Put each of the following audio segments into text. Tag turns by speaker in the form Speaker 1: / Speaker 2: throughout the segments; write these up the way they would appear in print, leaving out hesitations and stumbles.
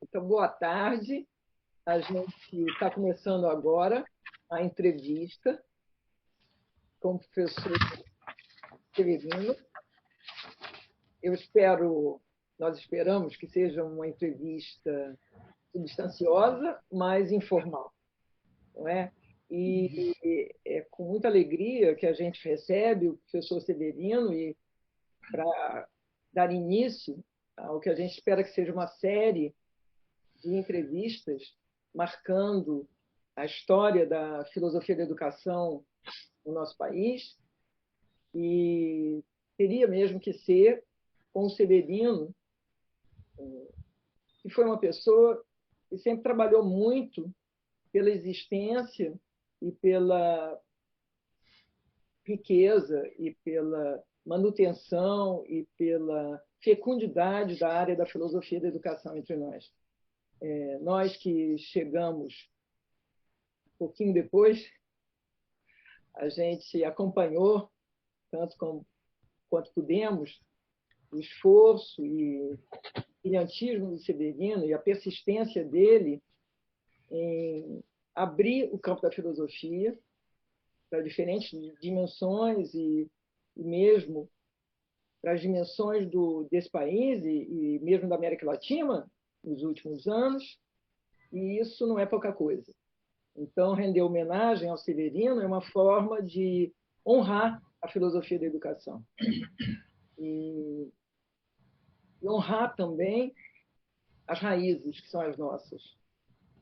Speaker 1: Então, boa tarde. A gente está começando agora a entrevista com o professor Severino. Nós esperamos que seja uma entrevista substanciosa, mas informal, não é? E é com muita alegria que a gente recebe o professor Severino e para dar início ao que a gente espera que seja uma série de entrevistas marcando a história da filosofia da educação no nosso país, e teria mesmo que ser com o Severino, que foi uma pessoa que sempre trabalhou muito pela existência e pela riqueza e pela manutenção e pela fecundidade da área da filosofia da educação entre nós. Nós que chegamos um pouquinho depois, a gente acompanhou, quanto pudemos, o esforço e brilhantismo do Severino e a persistência dele em abrir o campo da filosofia para diferentes dimensões e mesmo para as dimensões desse país e mesmo da América Latina nos últimos anos, e isso não é pouca coisa. Então, render homenagem ao Severino é uma forma de honrar a filosofia da educação. E honrar também as raízes, que são as nossas.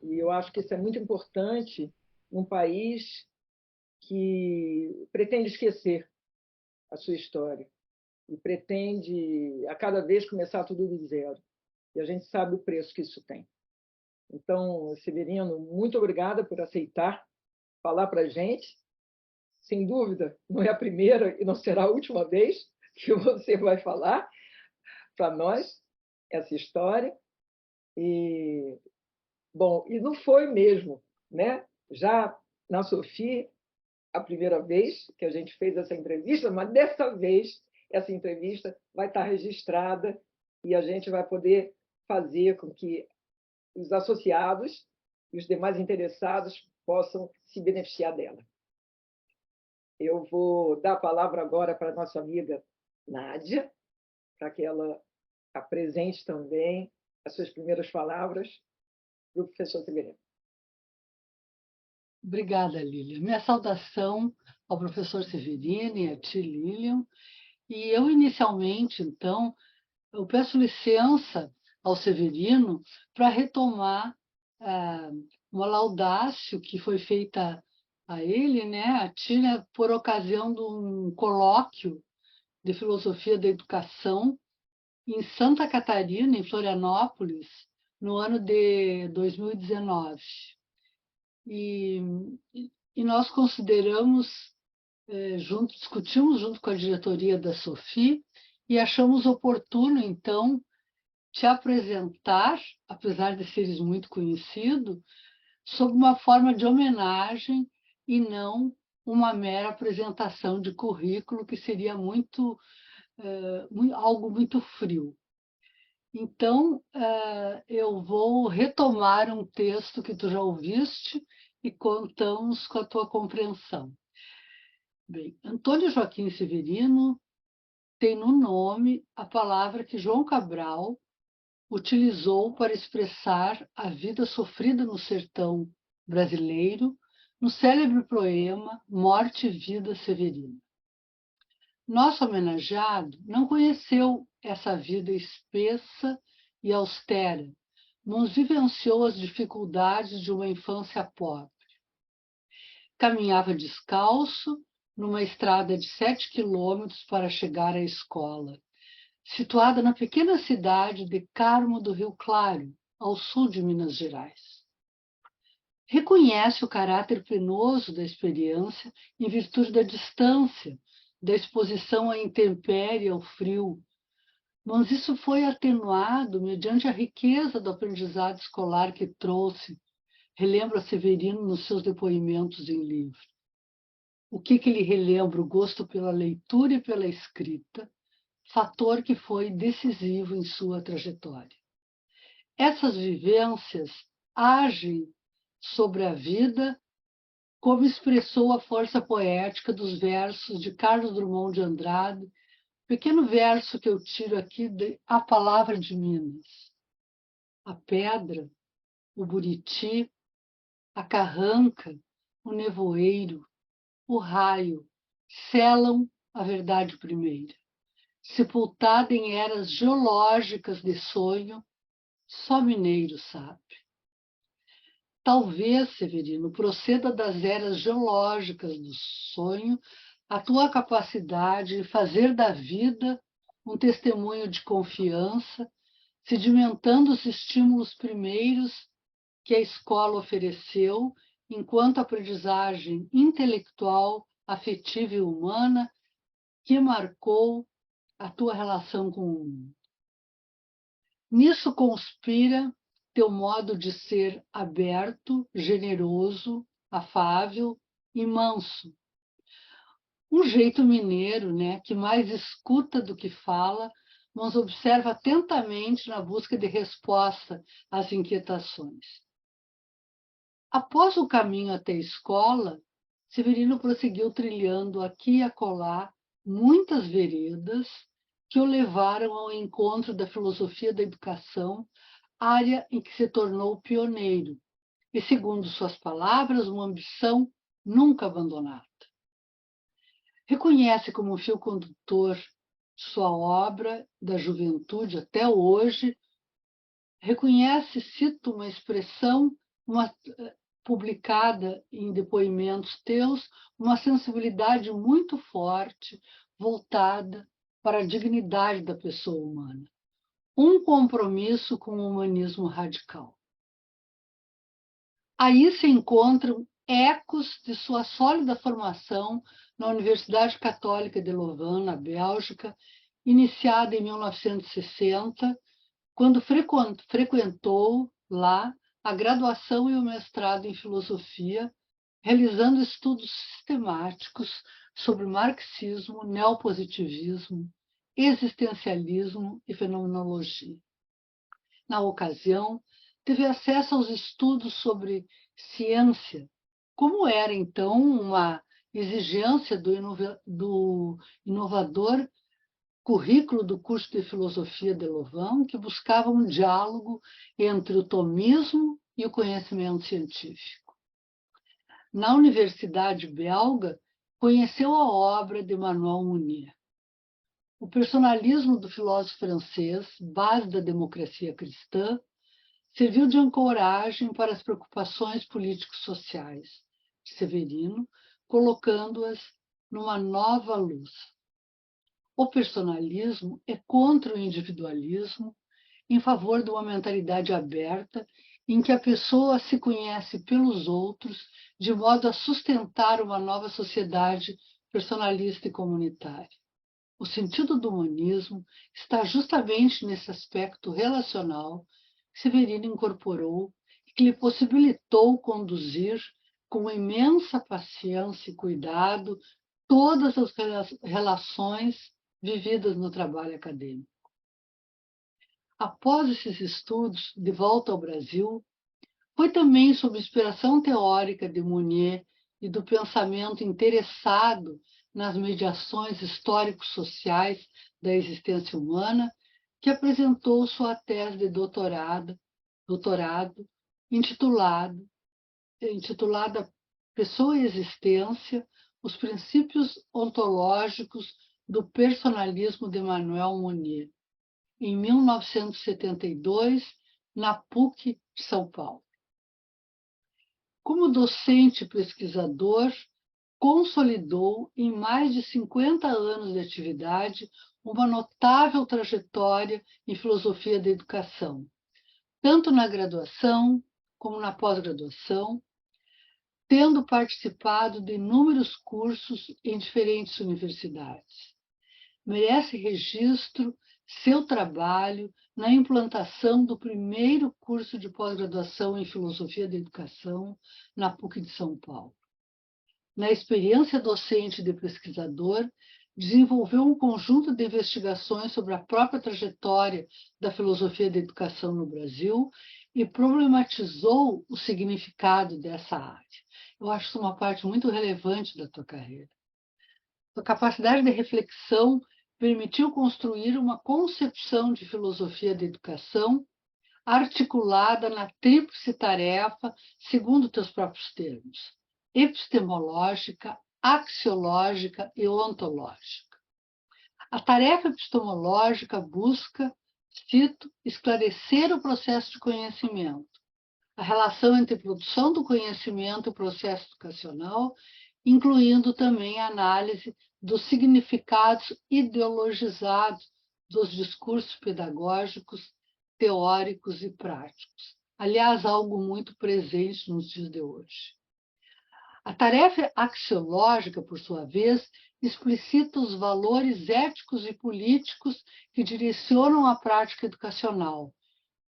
Speaker 1: E eu acho que isso é muito importante num país que pretende esquecer a sua história e pretende, a cada vez, começar tudo do zero. E a gente sabe o preço que isso tem. Então, Severino, muito obrigada por aceitar falar para a gente. Sem dúvida, não é a primeira e não será a última vez que você vai falar para nós essa história. E, bom, e não foi mesmo, né? Já na Sophie, a primeira vez que a gente fez essa entrevista, mas dessa vez essa entrevista vai estar registrada e a gente vai poder fazer com que os associados e os demais interessados possam se beneficiar dela. Eu vou dar a palavra agora para a nossa amiga Nádia, para que ela apresente também as suas primeiras palavras para o professor Severino.
Speaker 2: Obrigada, Lília. Minha saudação ao professor Severino e a ti, Lilian. E eu, inicialmente, então, eu peço licença ao Severino para retomar uma laudácio que foi feita a ele, né, a Tília, por ocasião de um colóquio de filosofia da educação em Santa Catarina, em Florianópolis, no ano de 2019. E nós consideramos, discutimos junto com a diretoria da Sophie e achamos oportuno, então, te apresentar, apesar de seres muito conhecido, sob uma forma de homenagem e não uma mera apresentação de currículo, que seria algo muito frio. Então, eu vou retomar um texto que tu já ouviste e contamos com a tua compreensão. Bem, Antônio Joaquim Severino tem no nome a palavra que João Cabral utilizou para expressar a vida sofrida no sertão brasileiro, no célebre poema Morte e Vida Severina. Nosso homenageado não conheceu essa vida espessa e austera, mas vivenciou as dificuldades de uma infância pobre. Caminhava descalço numa estrada de 7 quilômetros para chegar à escola, situada na pequena cidade de Carmo do Rio Claro, ao sul de Minas Gerais. Reconhece o caráter penoso da experiência em virtude da distância, da exposição à intempérie e ao frio, mas isso foi atenuado mediante a riqueza do aprendizado escolar que trouxe, relembra Severino nos seus depoimentos em livro? O que lhe relembra? O gosto pela leitura e pela escrita, fator que foi decisivo em sua trajetória. Essas vivências agem sobre a vida como expressou a força poética dos versos de Carlos Drummond de Andrade, pequeno verso que eu tiro aqui de A Palavra de Minas. A pedra, o buriti, a carranca, o nevoeiro, o raio, selam a verdade primeira. Sepultada em eras geológicas de sonho, só mineiro sabe. Talvez, Severino, proceda das eras geológicas do sonho a tua capacidade de fazer da vida um testemunho de confiança, sedimentando os estímulos primeiros que a escola ofereceu enquanto aprendizagem intelectual, afetiva e humana que marcou a tua relação com o mundo. Nisso conspira teu modo de ser aberto, generoso, afável e manso. Um jeito mineiro, né, que mais escuta do que fala, mas observa atentamente na busca de resposta às inquietações. Após o caminho até a escola, Severino prosseguiu trilhando aqui e acolá muitas veredas que o levaram ao encontro da filosofia da educação, área em que se tornou pioneiro, e, segundo suas palavras, uma ambição nunca abandonada. Reconhece como fio condutor sua obra da juventude até hoje, reconhece, cito uma expressão publicada em depoimentos teus, uma sensibilidade muito forte, voltada para a dignidade da pessoa humana. Um compromisso com o humanismo radical. Aí se encontram ecos de sua sólida formação na Universidade Católica de Louvain, na Bélgica, iniciada em 1960, quando frequentou lá a graduação e o mestrado em filosofia, realizando estudos sistemáticos sobre marxismo, neopositivismo, existencialismo e fenomenologia. Na ocasião, teve acesso aos estudos sobre ciência, como era então uma exigência do inovador currículo do curso de filosofia de Louvain, que buscava um diálogo entre o tomismo e o conhecimento científico. Na Universidade belga, conheceu a obra de Emmanuel Mounier. O personalismo do filósofo francês, base da democracia cristã, serviu de ancoragem para as preocupações políticos-sociais de Severino, colocando-as numa nova luz. O personalismo é contra o individualismo, em favor de uma mentalidade aberta, em que a pessoa se conhece pelos outros, de modo a sustentar uma nova sociedade personalista e comunitária. O sentido do humanismo está justamente nesse aspecto relacional que Severino incorporou e que lhe possibilitou conduzir com imensa paciência e cuidado todas as relações vividas no trabalho acadêmico. Após esses estudos, de volta ao Brasil, foi também sob inspiração teórica de Mounier e do pensamento interessado nas mediações histórico-sociais da existência humana, que apresentou sua tese de doutorado intitulada Pessoa e Existência, os princípios ontológicos do personalismo de Emmanuel Mounier, em 1972, na PUC de São Paulo. Como docente e pesquisador, consolidou em mais de 50 anos de atividade uma notável trajetória em filosofia da educação, tanto na graduação como na pós-graduação, tendo participado de inúmeros cursos em diferentes universidades. Merece registro seu trabalho na implantação do primeiro curso de pós-graduação em Filosofia da Educação na PUC de São Paulo. Na experiência docente de pesquisador, desenvolveu um conjunto de investigações sobre a própria trajetória da filosofia da educação no Brasil e problematizou o significado dessa área. Eu acho isso uma parte muito relevante da tua carreira. A capacidade de reflexão permitiu construir uma concepção de filosofia da educação articulada na tríplice tarefa, segundo teus próprios termos: epistemológica, axiológica e ontológica. A tarefa epistemológica busca, cito, esclarecer o processo de conhecimento, a relação entre produção do conhecimento e o processo educacional, incluindo também a análise dos significados ideologizados dos discursos pedagógicos, teóricos e práticos. Aliás, algo muito presente nos dias de hoje. A tarefa axiológica, por sua vez, explicita os valores éticos e políticos que direcionam a prática educacional.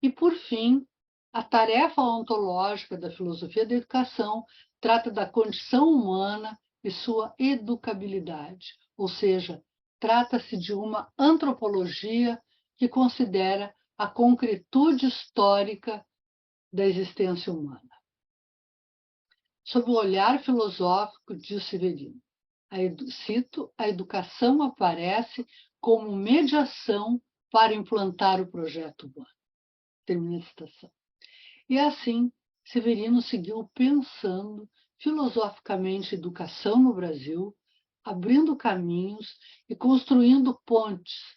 Speaker 2: E, por fim, a tarefa ontológica da filosofia da educação trata da condição humana e sua educabilidade, ou seja, trata-se de uma antropologia que considera a concretude histórica da existência humana. Sob o olhar filosófico de Severino, cito, a educação aparece como mediação para implantar o projeto humano. Termina a citação. E assim, Severino seguiu pensando filosoficamente educação no Brasil, abrindo caminhos e construindo pontes,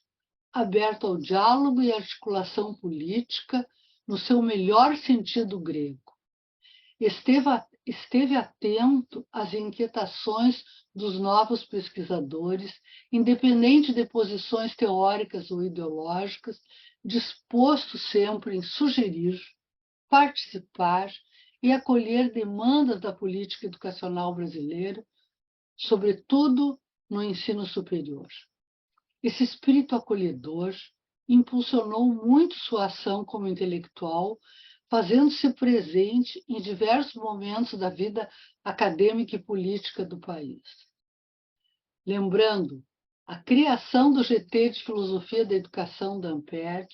Speaker 2: aberto ao diálogo e articulação política no seu melhor sentido grego. Esteve atento às inquietações dos novos pesquisadores, independente de posições teóricas ou ideológicas, disposto sempre em sugerir, participar e acolher demandas da política educacional brasileira, sobretudo no ensino superior. Esse espírito acolhedor impulsionou muito sua ação como intelectual, fazendo-se presente em diversos momentos da vida acadêmica e política do país. Lembrando a criação do GT de Filosofia da Educação da Amped,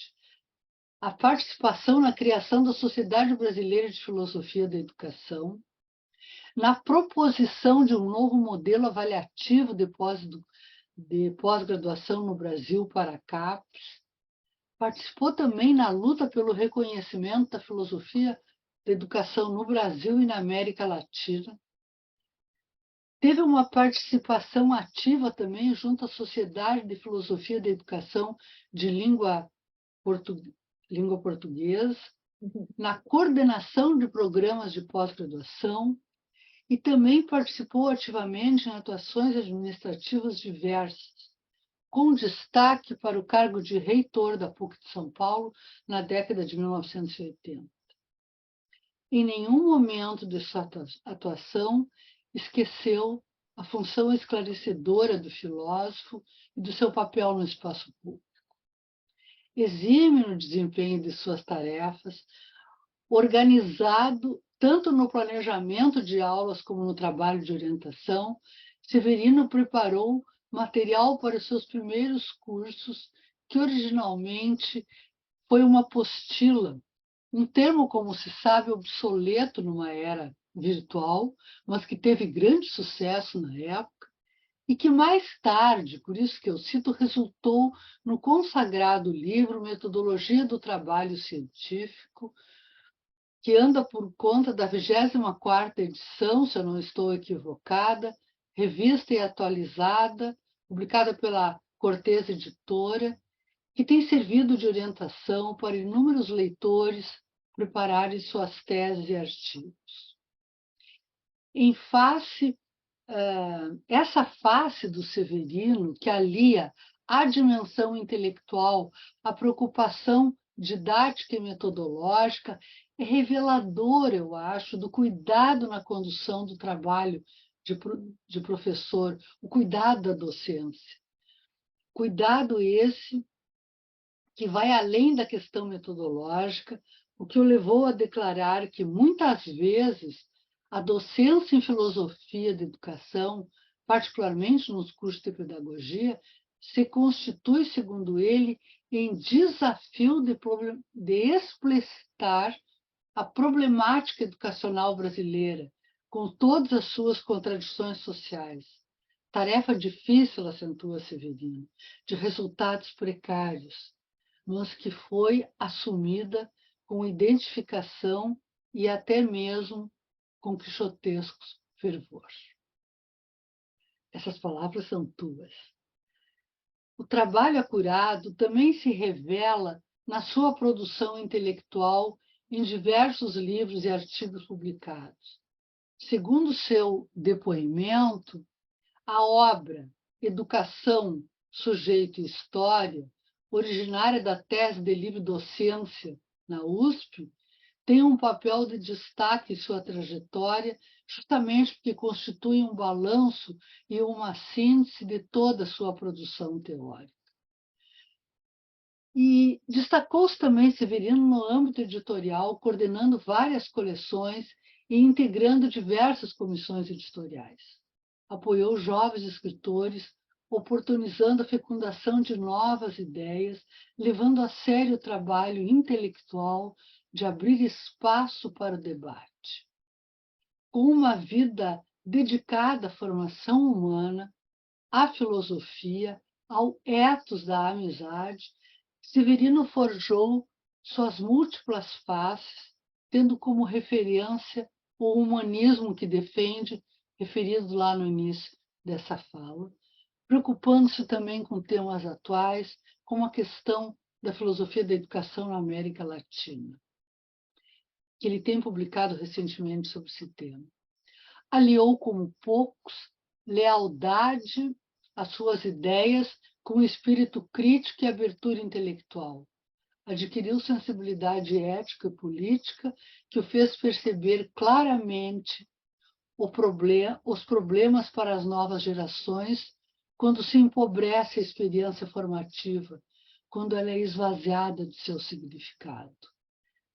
Speaker 2: a participação na criação da Sociedade Brasileira de Filosofia da Educação, na proposição de um novo modelo avaliativo de pós-graduação no Brasil para a CAPES, participou também na luta pelo reconhecimento da filosofia da educação no Brasil e na América Latina. Teve uma participação ativa também junto à Sociedade de Filosofia da Educação de língua portuguesa, na coordenação de programas de pós-graduação e também participou ativamente em atuações administrativas diversas, com destaque para o cargo de reitor da PUC de São Paulo na década de 1980. Em nenhum momento de sua atuação esqueceu a função esclarecedora do filósofo e do seu papel no espaço público. Exímio no desempenho de suas tarefas, organizado tanto no planejamento de aulas como no trabalho de orientação, Severino preparou material para os seus primeiros cursos, que originalmente foi uma apostila, um termo, como se sabe, obsoleto numa era virtual, mas que teve grande sucesso na época, e que mais tarde, por isso que eu cito, resultou no consagrado livro Metodologia do Trabalho Científico, que anda por conta da 24ª edição, se eu não estou equivocada, revista e atualizada, publicada pela Cortez Editora, que tem servido de orientação para inúmeros leitores prepararem suas teses e artigos. Essa face do Severino, que alia à dimensão intelectual à preocupação didática e metodológica, é revelador, eu acho, do cuidado na condução do trabalho de professor, o cuidado da docência. Cuidado esse que vai além da questão metodológica, o que o levou a declarar que, muitas vezes, a docência em filosofia da educação, particularmente nos cursos de pedagogia, se constitui, segundo ele, em desafio de explicitar a problemática educacional brasileira, com todas as suas contradições sociais. Tarefa difícil, acentua Severino, de resultados precários, mas que foi assumida com identificação e até mesmo com quixotesco fervor. Essas palavras são tuas. O trabalho acurado também se revela na sua produção intelectual em diversos livros e artigos publicados. Segundo seu depoimento, a obra Educação, Sujeito e História, originária da tese de livre docência na USP, tem um papel de destaque em sua trajetória, justamente porque constitui um balanço e uma síntese de toda a sua produção teórica. E destacou-se também Severino no âmbito editorial, coordenando várias coleções e integrando diversas comissões editoriais. Apoiou jovens escritores, oportunizando a fecundação de novas ideias, levando a sério o trabalho intelectual de abrir espaço para o debate. Com uma vida dedicada à formação humana, à filosofia, ao ethos da amizade, Severino forjou suas múltiplas faces, tendo como referência o humanismo que defende, referido lá no início dessa fala, preocupando-se também com temas atuais, como a questão da filosofia da educação na América Latina, que ele tem publicado recentemente sobre esse tema. Aliou como poucos lealdade às suas ideias com espírito crítico e abertura intelectual. Adquiriu sensibilidade ética e política que o fez perceber claramente os problemas para as novas gerações quando se empobrece a experiência formativa, quando ela é esvaziada de seu significado.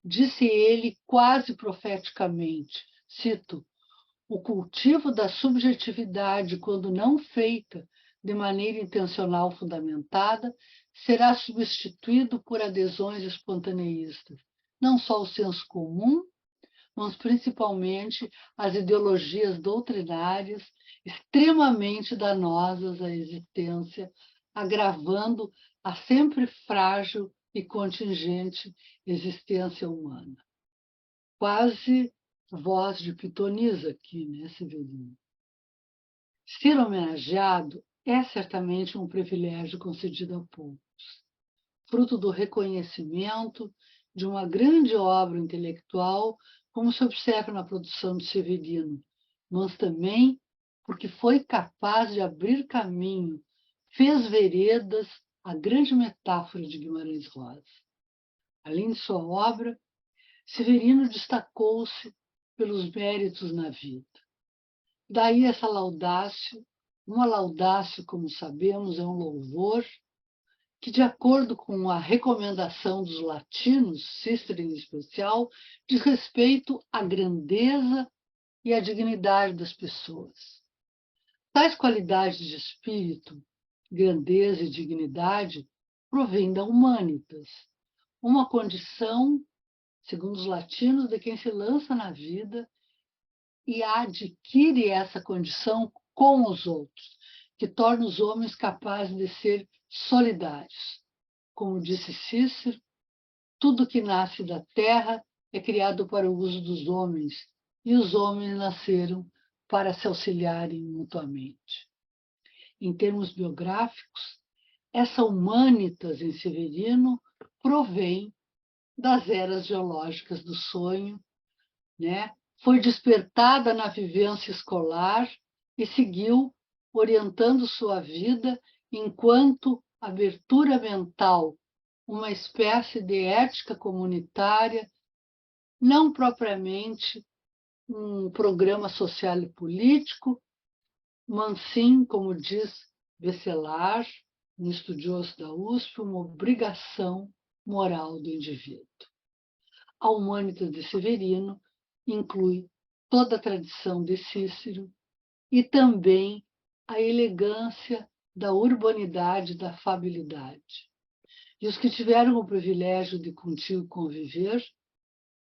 Speaker 2: Disse ele quase profeticamente, cito, o cultivo da subjetividade, quando não feita de maneira intencional fundamentada, será substituído por adesões espontaneístas, não só o senso comum, mas principalmente as ideologias doutrinárias extremamente danosas à existência, agravando a sempre frágil e contingente existência humana. Quase voz de pitonisa aqui, né, Severino? Ser homenageado é certamente um privilégio concedido a poucos, fruto do reconhecimento de uma grande obra intelectual, como se observa na produção de Severino, mas também porque foi capaz de abrir caminho, fez veredas a grande metáfora de Guimarães Rosa. Além de sua obra, Severino destacou-se pelos méritos na vida. Daí essa laudácio, uma laudácio, como sabemos, é um louvor que, de acordo com a recomendação dos latinos, Cícero em especial, diz respeito à grandeza e à dignidade das pessoas. Tais qualidades de espírito, grandeza e dignidade, provêm da humanitas, uma condição, segundo os latinos, de quem se lança na vida e adquire essa condição com os outros, que torna os homens capazes de ser solidários. Como disse Cícero, tudo que nasce da terra é criado para o uso dos homens, e os homens nasceram para se auxiliarem mutuamente. Em termos biográficos, essa humanitas em Severino provém das eras geológicas do sonho, né? Foi despertada na vivência escolar e seguiu orientando sua vida enquanto abertura mental, uma espécie de ética comunitária, não propriamente um programa social e político, mas sim, como diz Becelar, um estudioso da USP, uma obrigação moral do indivíduo. A Humanitas de Severino inclui toda a tradição de Cícero e também a elegância da urbanidade, da afabilidade. E os que tiveram o privilégio de contigo conviver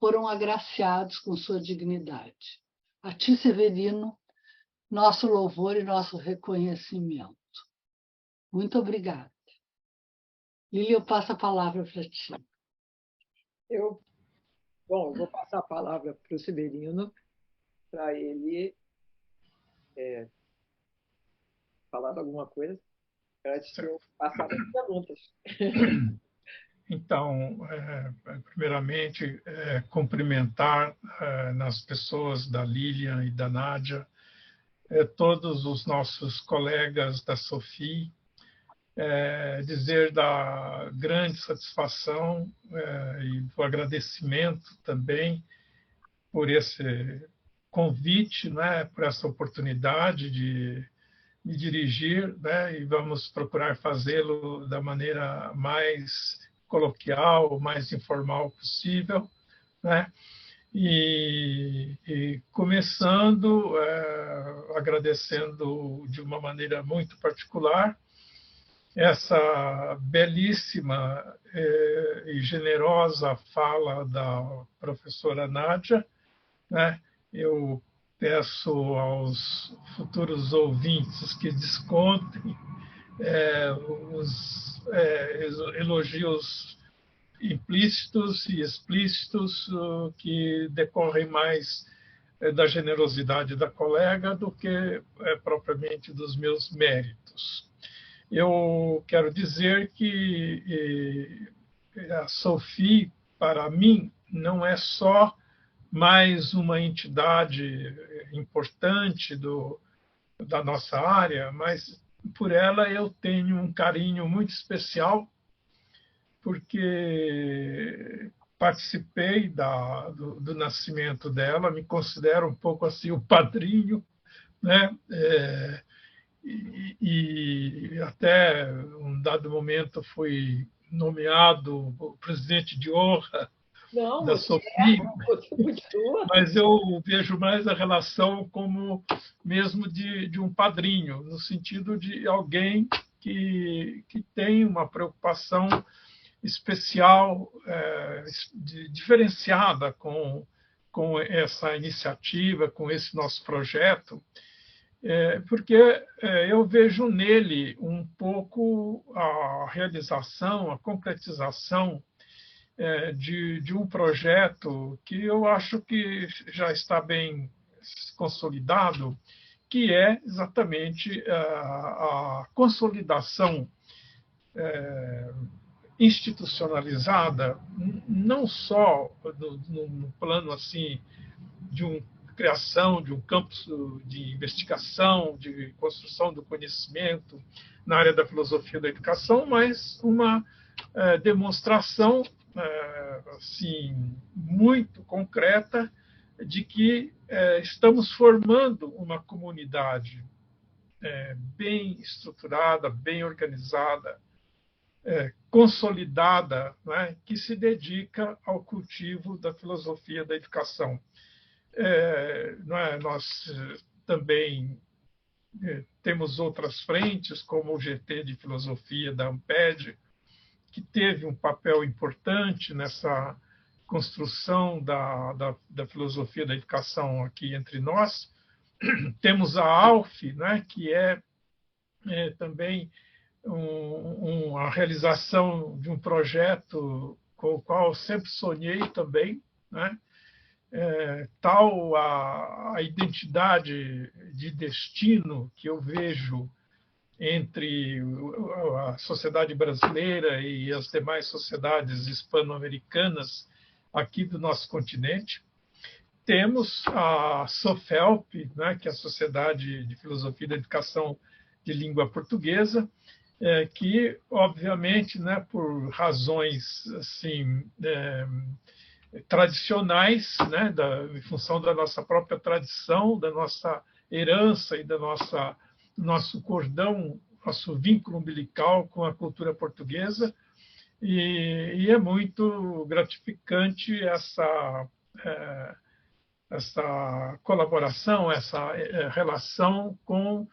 Speaker 2: foram agraciados com sua dignidade. A ti, Severino, nosso louvor e nosso reconhecimento. Muito obrigada. Lília, eu passo a palavra para ti.
Speaker 1: Bom, eu vou passar a palavra para o Severino, para ele falar alguma coisa, antes de eu passar as perguntas.
Speaker 3: Então, primeiramente, cumprimentar nas pessoas da Lilian e da Nádia, todos os nossos colegas da SOFI, dizer da grande satisfação e do agradecimento também por esse convite, né, por essa oportunidade de me dirigir, né, e vamos procurar fazê-lo da maneira mais coloquial, mais informal possível, né? E começando agradecendo de uma maneira muito particular essa belíssima e generosa fala da professora Nádia, né? Eu peço aos futuros ouvintes que descontem os elogios implícitos e explícitos que decorrem mais da generosidade da colega do que propriamente dos meus méritos. Eu quero dizer que a SOFI, para mim, não é só mais uma entidade importante da nossa área, mas por ela eu tenho um carinho muito especial, porque participei do nascimento dela, me considero um pouco assim o padrinho, né? E até um dado momento fui nomeado o presidente de honra da SOFI, mas eu vejo mais a relação como mesmo de um padrinho, no sentido de alguém que tem uma preocupação especial, diferenciada com essa iniciativa, com esse nosso projeto, porque eu vejo nele um pouco a realização, a concretização de um projeto que eu acho que já está bem consolidado, que é exatamente a consolidação institucionalizada, não só no plano assim de uma criação de um campus de investigação, de construção do conhecimento na área da filosofia da educação, mas uma demonstração assim muito concreta de que estamos formando uma comunidade bem estruturada, bem organizada, consolidada, né, que se dedica ao cultivo da filosofia da educação. Nós também temos outras frentes, como o GT de Filosofia da Amped, que teve um papel importante nessa construção da filosofia da educação aqui entre nós. Temos a ALF, né, que é também a realização de um projeto com o qual sempre sonhei também, né? Tal a identidade de destino que eu vejo entre a sociedade brasileira e as demais sociedades hispano-americanas aqui do nosso continente. Temos a SOFELP, né, que é a Sociedade de Filosofia da Educação de Língua Portuguesa, que, obviamente, né, por razões assim, tradicionais, né, em função da nossa própria tradição, da nossa herança e da nosso cordão nosso vínculo umbilical com a cultura portuguesa, e é muito gratificante essa colaboração, essa relação com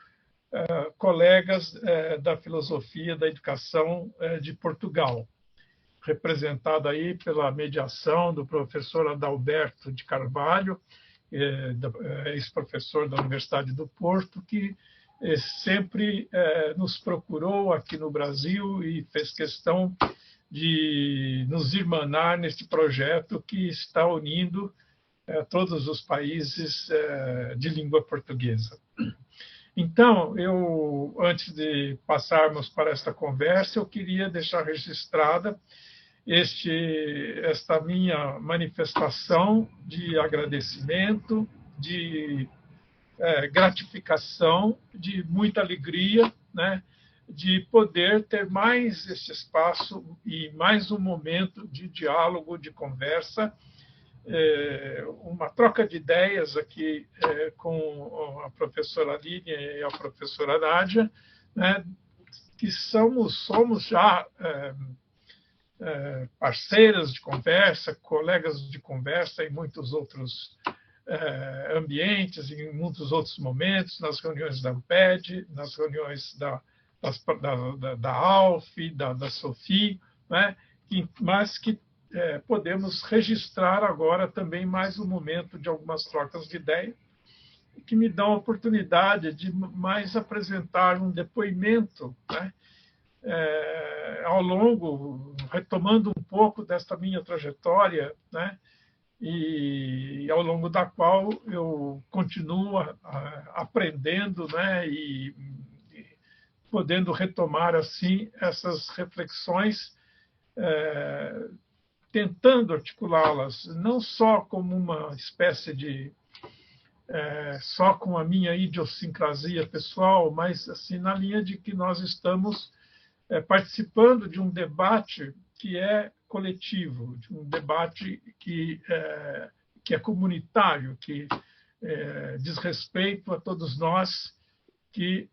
Speaker 3: colegas da filosofia da educação de Portugal, representada aí pela mediação do professor Adalberto de Carvalho, ex-professor da Universidade do Porto, que sempre nos procurou aqui no Brasil e fez questão de nos irmanar neste projeto que está unindo todos os países de língua portuguesa. Então, antes de passarmos para esta conversa, eu queria deixar registrada esta minha manifestação de agradecimento, de gratificação, de muita alegria, né, de poder ter mais este espaço e mais um momento de diálogo, de conversa, uma troca de ideias aqui com a professora Línia e a professora Nádia, né, que somos já parceiras de conversa, colegas de conversa em muitos outros ambientes, em muitos outros momentos, nas reuniões da AMPED, nas reuniões da ALF, da SOFI, né, mas que podemos registrar agora também mais um momento de algumas trocas de ideias, que me dão a oportunidade de mais apresentar um depoimento, né, ao longo, retomando um pouco desta minha trajetória, né, e ao longo da qual eu continuo aprendendo, né, e podendo retomar assim essas reflexões, tentando articulá-las não só como uma espécie de só com a minha idiosincrasia pessoal, mas assim na linha de que nós estamos participando de um debate que é coletivo, de um debate que é comunitário, que diz respeito a todos nós que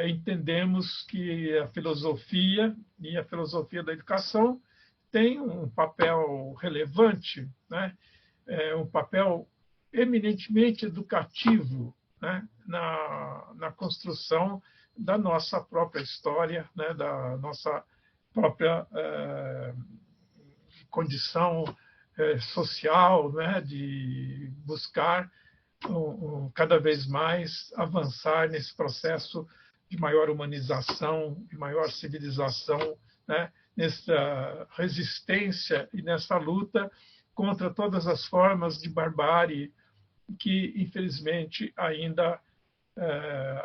Speaker 3: entendemos que a filosofia e a filosofia da educação tem um papel relevante, né? Um papel eminentemente educativo, né? na construção da nossa própria história, né? Da nossa própria condição social, né? De buscar cada vez mais avançar nesse processo de maior humanização, de maior civilização, né? Nessa resistência e nessa luta contra todas as formas de barbárie que, infelizmente, ainda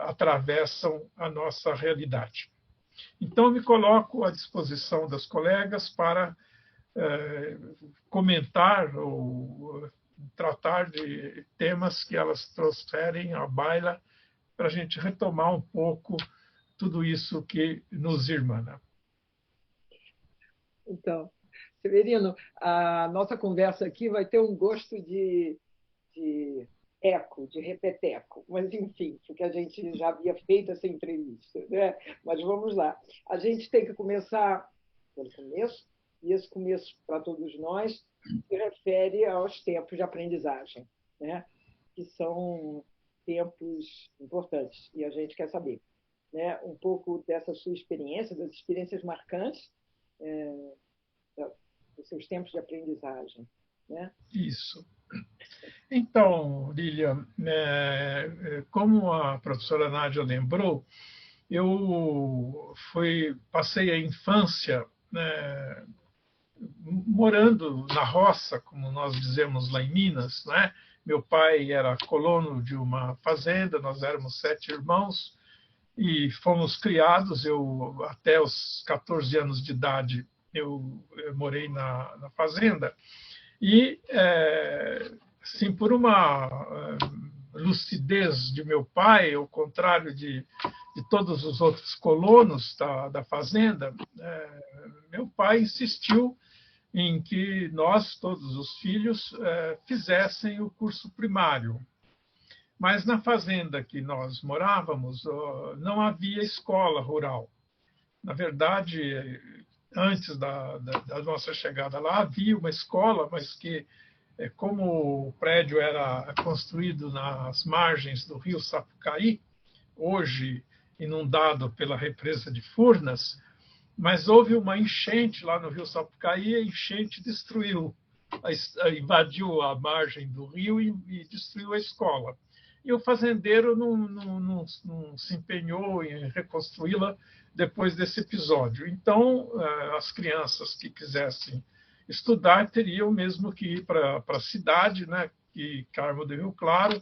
Speaker 3: atravessam a nossa realidade. Então, me coloco à disposição das colegas para comentar ou tratar de temas que elas trouxerem à baila para a gente retomar um pouco tudo isso que nos irmana.
Speaker 1: Então, Severino, a nossa conversa aqui vai ter um gosto de eco, de repeteco, mas enfim, porque a gente já havia feito essa entrevista, né? Mas vamos lá. A gente tem que começar pelo começo, e esse começo, para todos nós, se refere aos tempos de aprendizagem, né? Que são tempos importantes, e a gente quer saber, né? Um pouco dessa sua experiência, das experiências marcantes, dos seus tempos de aprendizagem, né?
Speaker 3: Isso. Então, Lília, como a professora Nádia lembrou, eu passei a infância, né, morando na roça, como nós dizemos lá em Minas, né? Meu pai era colono de uma fazenda, nós éramos 7 irmãos e fomos criados. Eu até os 14 anos de idade eu morei na fazenda e assim, por uma lucidez de meu pai, ao contrário de todos os outros colonos da fazenda, meu pai insistiu em que nós, todos os filhos, fizessem o curso primário. Mas na fazenda que nós morávamos, não havia escola rural. Na verdade, antes da nossa chegada lá, havia uma escola, mas que, como o prédio era construído nas margens do rio Sapucaí, hoje inundado pela represa de Furnas, mas houve uma enchente lá no rio Sapucaí e a enchente destruiu, invadiu a margem do rio e destruiu a escola. E o fazendeiro não se empenhou em reconstruí-la depois desse episódio. Então, as crianças que quisessem estudar teriam mesmo que ir para a cidade, né, que Carmo do Rio Claro,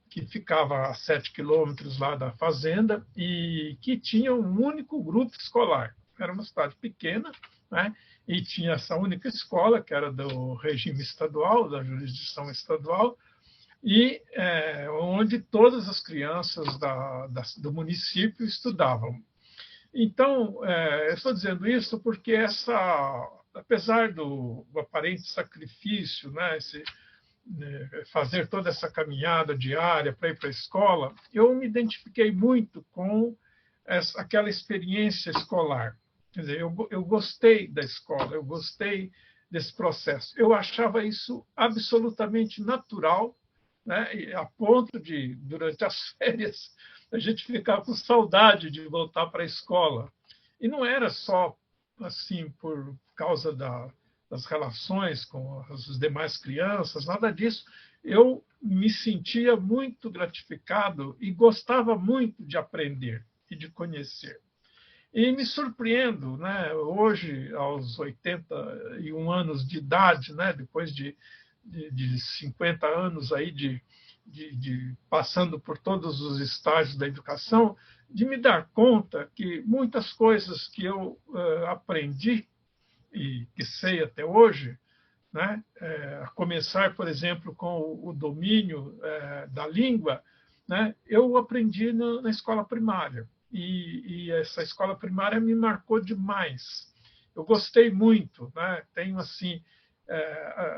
Speaker 3: que ficava a 7 quilômetros lá da fazenda e que tinha um único grupo escolar. Era uma cidade pequena, né, e tinha essa única escola, que era do regime estadual, da jurisdição estadual, e onde todas as crianças do município estudavam. Então, eu estou dizendo isso porque apesar do aparente sacrifício, né, fazer toda essa caminhada diária para ir para a escola, eu me identifiquei muito com aquela experiência escolar. Quer dizer, eu gostei da escola, eu gostei desse processo. Eu achava isso absolutamente natural, né, a ponto de, durante as férias, a gente ficar com saudade de voltar para a escola. E não era só assim por causa das relações com as demais crianças, nada disso. Eu me sentia muito gratificado e gostava muito de aprender e de conhecer. E me surpreendo, né, hoje, aos 81 anos de idade, né, depois de 50 anos aí passando por todos os estágios da educação, de me dar conta que muitas coisas que eu aprendi e que sei até hoje, né, a começar, por exemplo, com o domínio da língua, né, eu aprendi na escola primária. E essa escola primária me marcou demais. Eu gostei muito, né? Tenho assim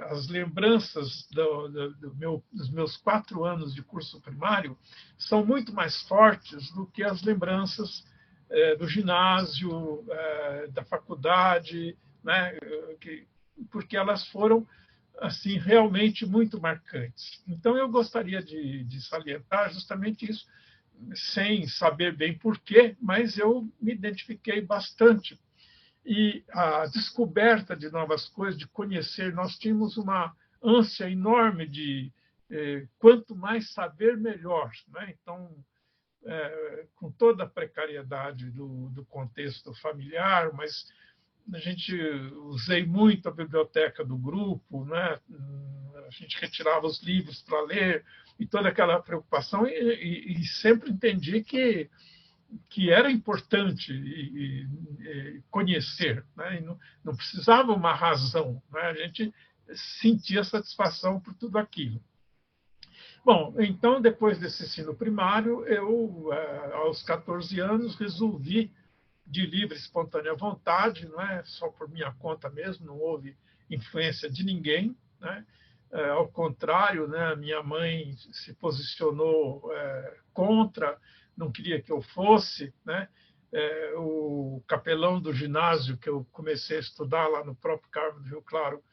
Speaker 3: as lembranças dos meus 4 anos de curso primário são muito mais fortes do que as lembranças do ginásio, da faculdade, né? Porque elas foram assim realmente muito marcantes. Então eu gostaria de salientar justamente isso, sem saber bem porquê, mas eu me identifiquei bastante. E a descoberta de novas coisas, de conhecer, nós tínhamos uma ânsia enorme de quanto mais saber, melhor. Né? Então, com toda a precariedade do contexto familiar, mas a gente usei muito a biblioteca do grupo, né? A gente retirava os livros para ler e toda aquela preocupação e sempre entendi que era importante conhecer, né? E não precisava uma razão, né? A gente sentia satisfação por tudo aquilo. Bom, então, depois desse ensino primário, eu, aos 14 anos, resolvi, de livre e espontânea vontade, não é só por minha conta mesmo, não houve influência de ninguém, né? Ao contrário, né, minha mãe se posicionou contra, não queria que eu fosse, né? O capelão do ginásio que eu comecei a estudar lá no próprio Carmo do Rio Claro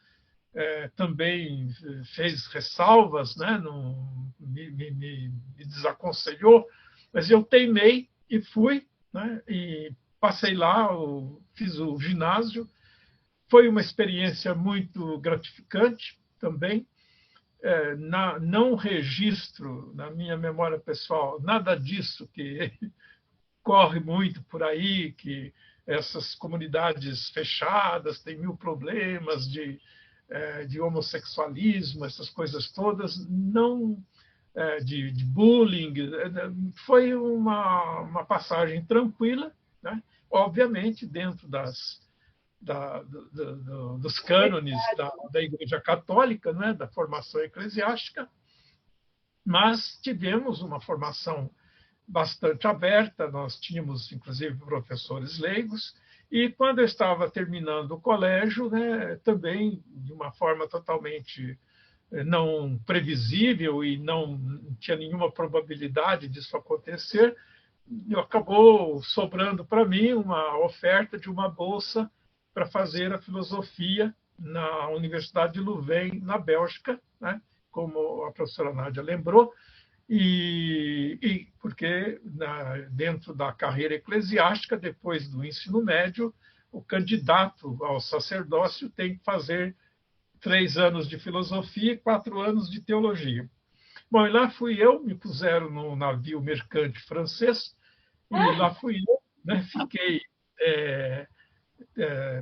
Speaker 3: também fez ressalvas, né? Não, me desaconselhou, mas eu teimei e fui, né? E passei lá, fiz o ginásio, foi uma experiência muito gratificante também. Não registro na minha memória pessoal nada disso que corre muito por aí, que essas comunidades fechadas têm mil problemas de homossexualismo, essas coisas todas, não de bullying. Foi uma passagem tranquila, né? Obviamente dentro dos cânones da Igreja Católica, né? Da formação eclesiástica, mas tivemos uma formação bastante aberta, nós tínhamos, inclusive, professores leigos, e quando eu estava terminando o colégio, né, também, de uma forma totalmente não previsível e não tinha nenhuma probabilidade disso acontecer, acabou sobrando para mim uma oferta de uma bolsa para fazer a filosofia na Universidade de Louvain, na Bélgica, né? Como a professora Nádia lembrou, e porque dentro da carreira eclesiástica, depois do ensino médio, o candidato ao sacerdócio tem que fazer 3 anos de filosofia e 4 anos de teologia. Bom, e lá fui eu, me puseram no navio mercante francês, e lá fui eu, né? Fiquei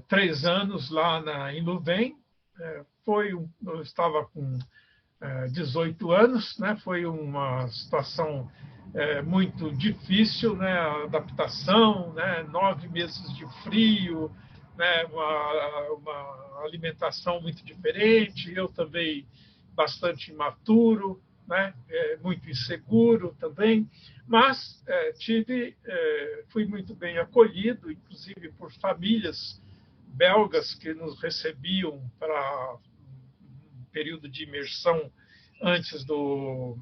Speaker 3: 3 anos lá em Louvain. Eu estava com 18 anos, né? Foi uma situação muito difícil, né? A adaptação, né? 9 meses de frio, né? Uma alimentação muito diferente, eu também bastante imaturo, né? Muito inseguro também, mas fui muito bem acolhido, inclusive por famílias belgas que nos recebiam para um período de imersão antes do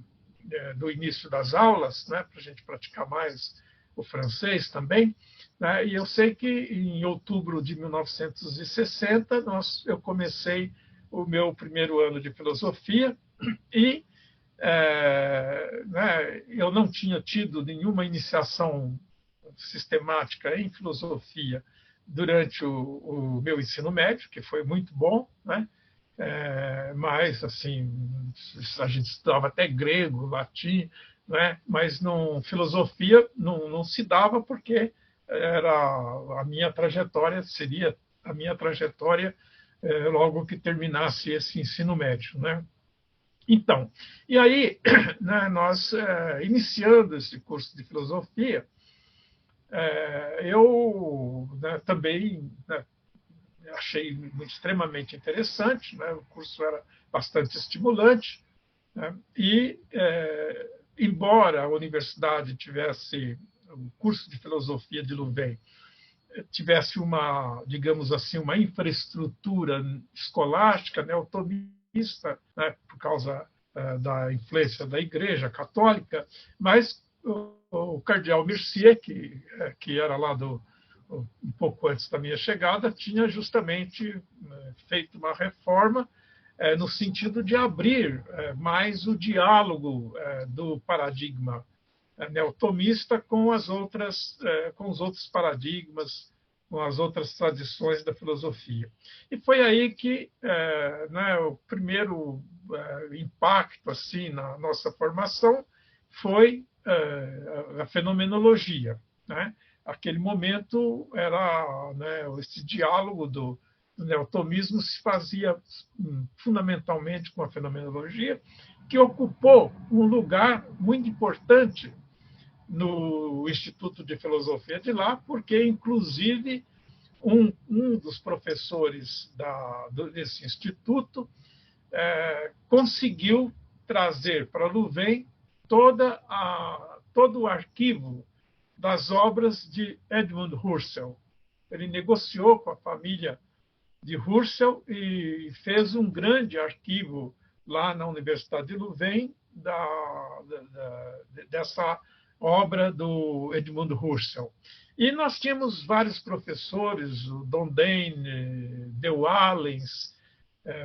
Speaker 3: início das aulas, né, para a gente praticar mais o francês também. Né, e eu sei que em outubro de 1960 eu comecei o meu primeiro ano de filosofia e né, eu não tinha tido nenhuma iniciação sistemática em filosofia durante o meu ensino médio, que foi muito bom, né? Mas assim a gente estudava até grego, latim, né? Mas filosofia não se dava porque era a minha trajetória seria a minha trajetória logo que terminasse esse ensino médio, né? Então, e aí, né, nós iniciando esse curso de filosofia, eu também, né, achei extremamente interessante, né, o curso era bastante estimulante, né, e, embora a universidade tivesse, o curso de filosofia de Louvain, tivesse digamos assim, uma infraestrutura escolástica, né, autonomista, né, por causa da influência da Igreja Católica, mas o cardeal Mercier, que era lá um pouco antes da minha chegada, tinha justamente feito uma reforma no sentido de abrir mais o diálogo do paradigma neotomista com com os outros paradigmas, com as outras tradições da filosofia. E foi aí que né, o primeiro impacto assim na nossa formação foi a fenomenologia, né? Aquele momento era, né, esse diálogo do neotomismo se fazia fundamentalmente com a fenomenologia, que ocupou um lugar muito importante no Instituto de Filosofia de lá, porque, inclusive, um dos professores desse instituto conseguiu trazer para Louvain todo o arquivo das obras de Edmund Husserl. Ele negociou com a família de Husserl e fez um grande arquivo lá na Universidade de Louvain dessa obra do Edmund Husserl. E nós tínhamos vários professores, o Dondane, De Wallens,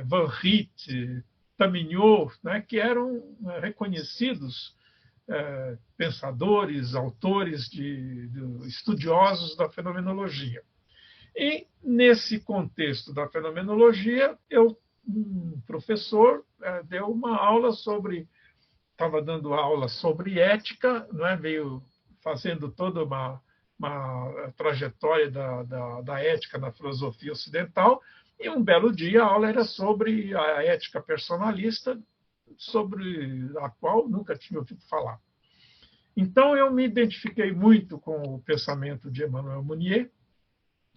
Speaker 3: Van Riet, Tamignot, né, que eram reconhecidos pensadores, autores, estudiosos da fenomenologia. E, nesse contexto da fenomenologia, um professor deu uma aula estava dando aula sobre ética, não é? Veio fazendo toda uma trajetória da ética na filosofia ocidental, e um belo dia a aula era sobre a ética personalista, sobre a qual nunca tinha ouvido falar. Então, eu me identifiquei muito com o pensamento de Emmanuel Mounier,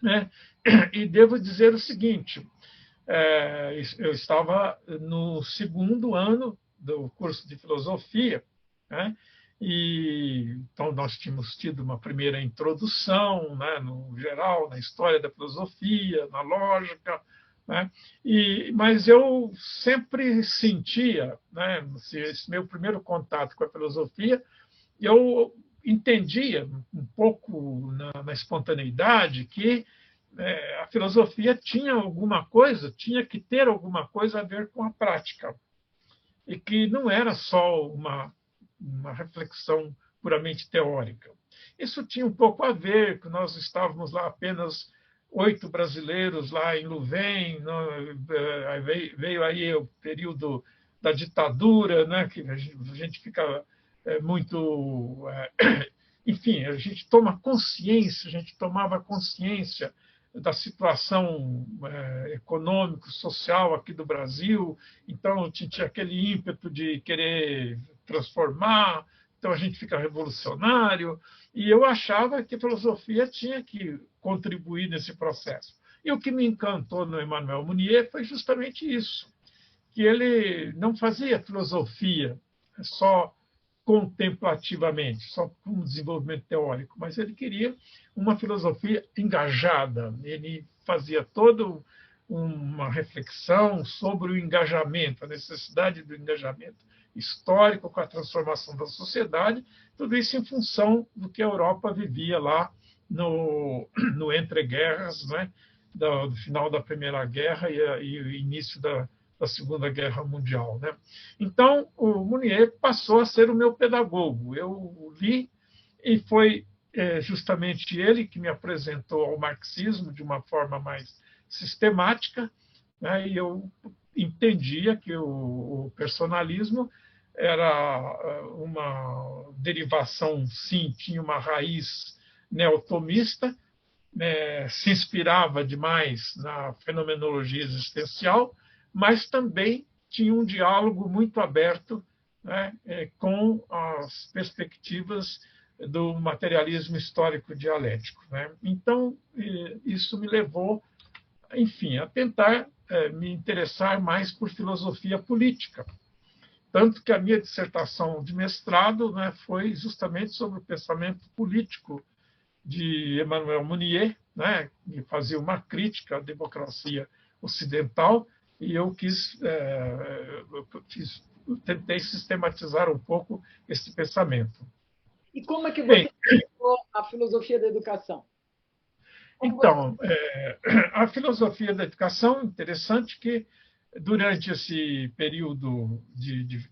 Speaker 3: né? E devo dizer o seguinte, eu estava no segundo ano do curso de filosofia, né? E então nós tínhamos tido uma primeira introdução, né, no geral, na história da filosofia, na lógica, né? Mas eu sempre sentia, né, esse meu primeiro contato com a filosofia, eu entendia um pouco na espontaneidade que a filosofia tinha alguma coisa, tinha que ter alguma coisa a ver com a prática, e que não era só uma reflexão puramente teórica. Isso tinha um pouco a ver, que nós estávamos lá apenas 8 brasileiros lá em Louvain, veio aí o período da ditadura, né, que a gente fica muito... enfim, a gente toma consciência, a gente tomava consciência da situação econômico, social aqui do Brasil, então tinha aquele ímpeto de querer transformar, então a gente fica revolucionário, e eu achava que a filosofia tinha que contribuir nesse processo. E o que me encantou no Emmanuel Mounier foi justamente isso, que ele não fazia filosofia só contemplativamente, só com um desenvolvimento teórico, mas ele queria uma filosofia engajada. Ele fazia toda uma reflexão sobre o engajamento, a necessidade do engajamento histórico com a transformação da sociedade, tudo isso em função do que a Europa vivia lá no entre-guerras, né, do final da Primeira Guerra e o início da Segunda Guerra Mundial, né? Então, o Mounier passou a ser o meu pedagogo. Eu li e foi justamente ele que me apresentou ao marxismo de uma forma mais sistemática, né? E eu entendia que o personalismo era uma derivação, sim, tinha uma raiz neotomista, se inspirava demais na fenomenologia existencial, mas também tinha um diálogo muito aberto, né, com as perspectivas do materialismo histórico dialético, né? Então, isso me levou, enfim, a tentar me interessar mais por filosofia política. Tanto que a minha dissertação de mestrado, né, foi justamente sobre o pensamento político de Emmanuel Mounier, né, que fazia uma crítica à democracia ocidental, e eu tentei sistematizar um pouco esse pensamento.
Speaker 1: E como é que você aplicou a filosofia da educação?
Speaker 3: Então, a filosofia da educação, interessante que durante esse período de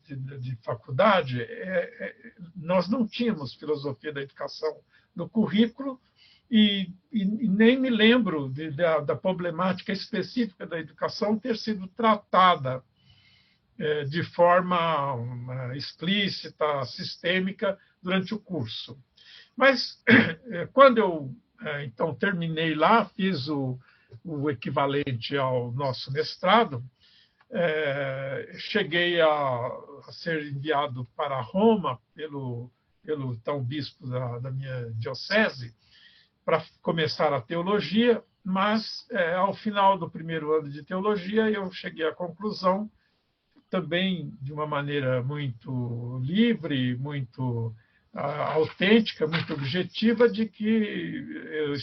Speaker 3: faculdade, nós não tínhamos filosofia da educação no currículo, e nem me lembro da problemática específica da educação ter sido tratada de forma explícita, sistêmica, durante o curso. Mas, quando eu então terminei lá, fiz o equivalente ao nosso mestrado, cheguei a ser enviado para Roma pelo então bispo da minha diocese, para começar a teologia, mas ao final do primeiro ano de teologia eu cheguei à conclusão, também de uma maneira muito livre, muito autêntica, muito objetiva, de que eu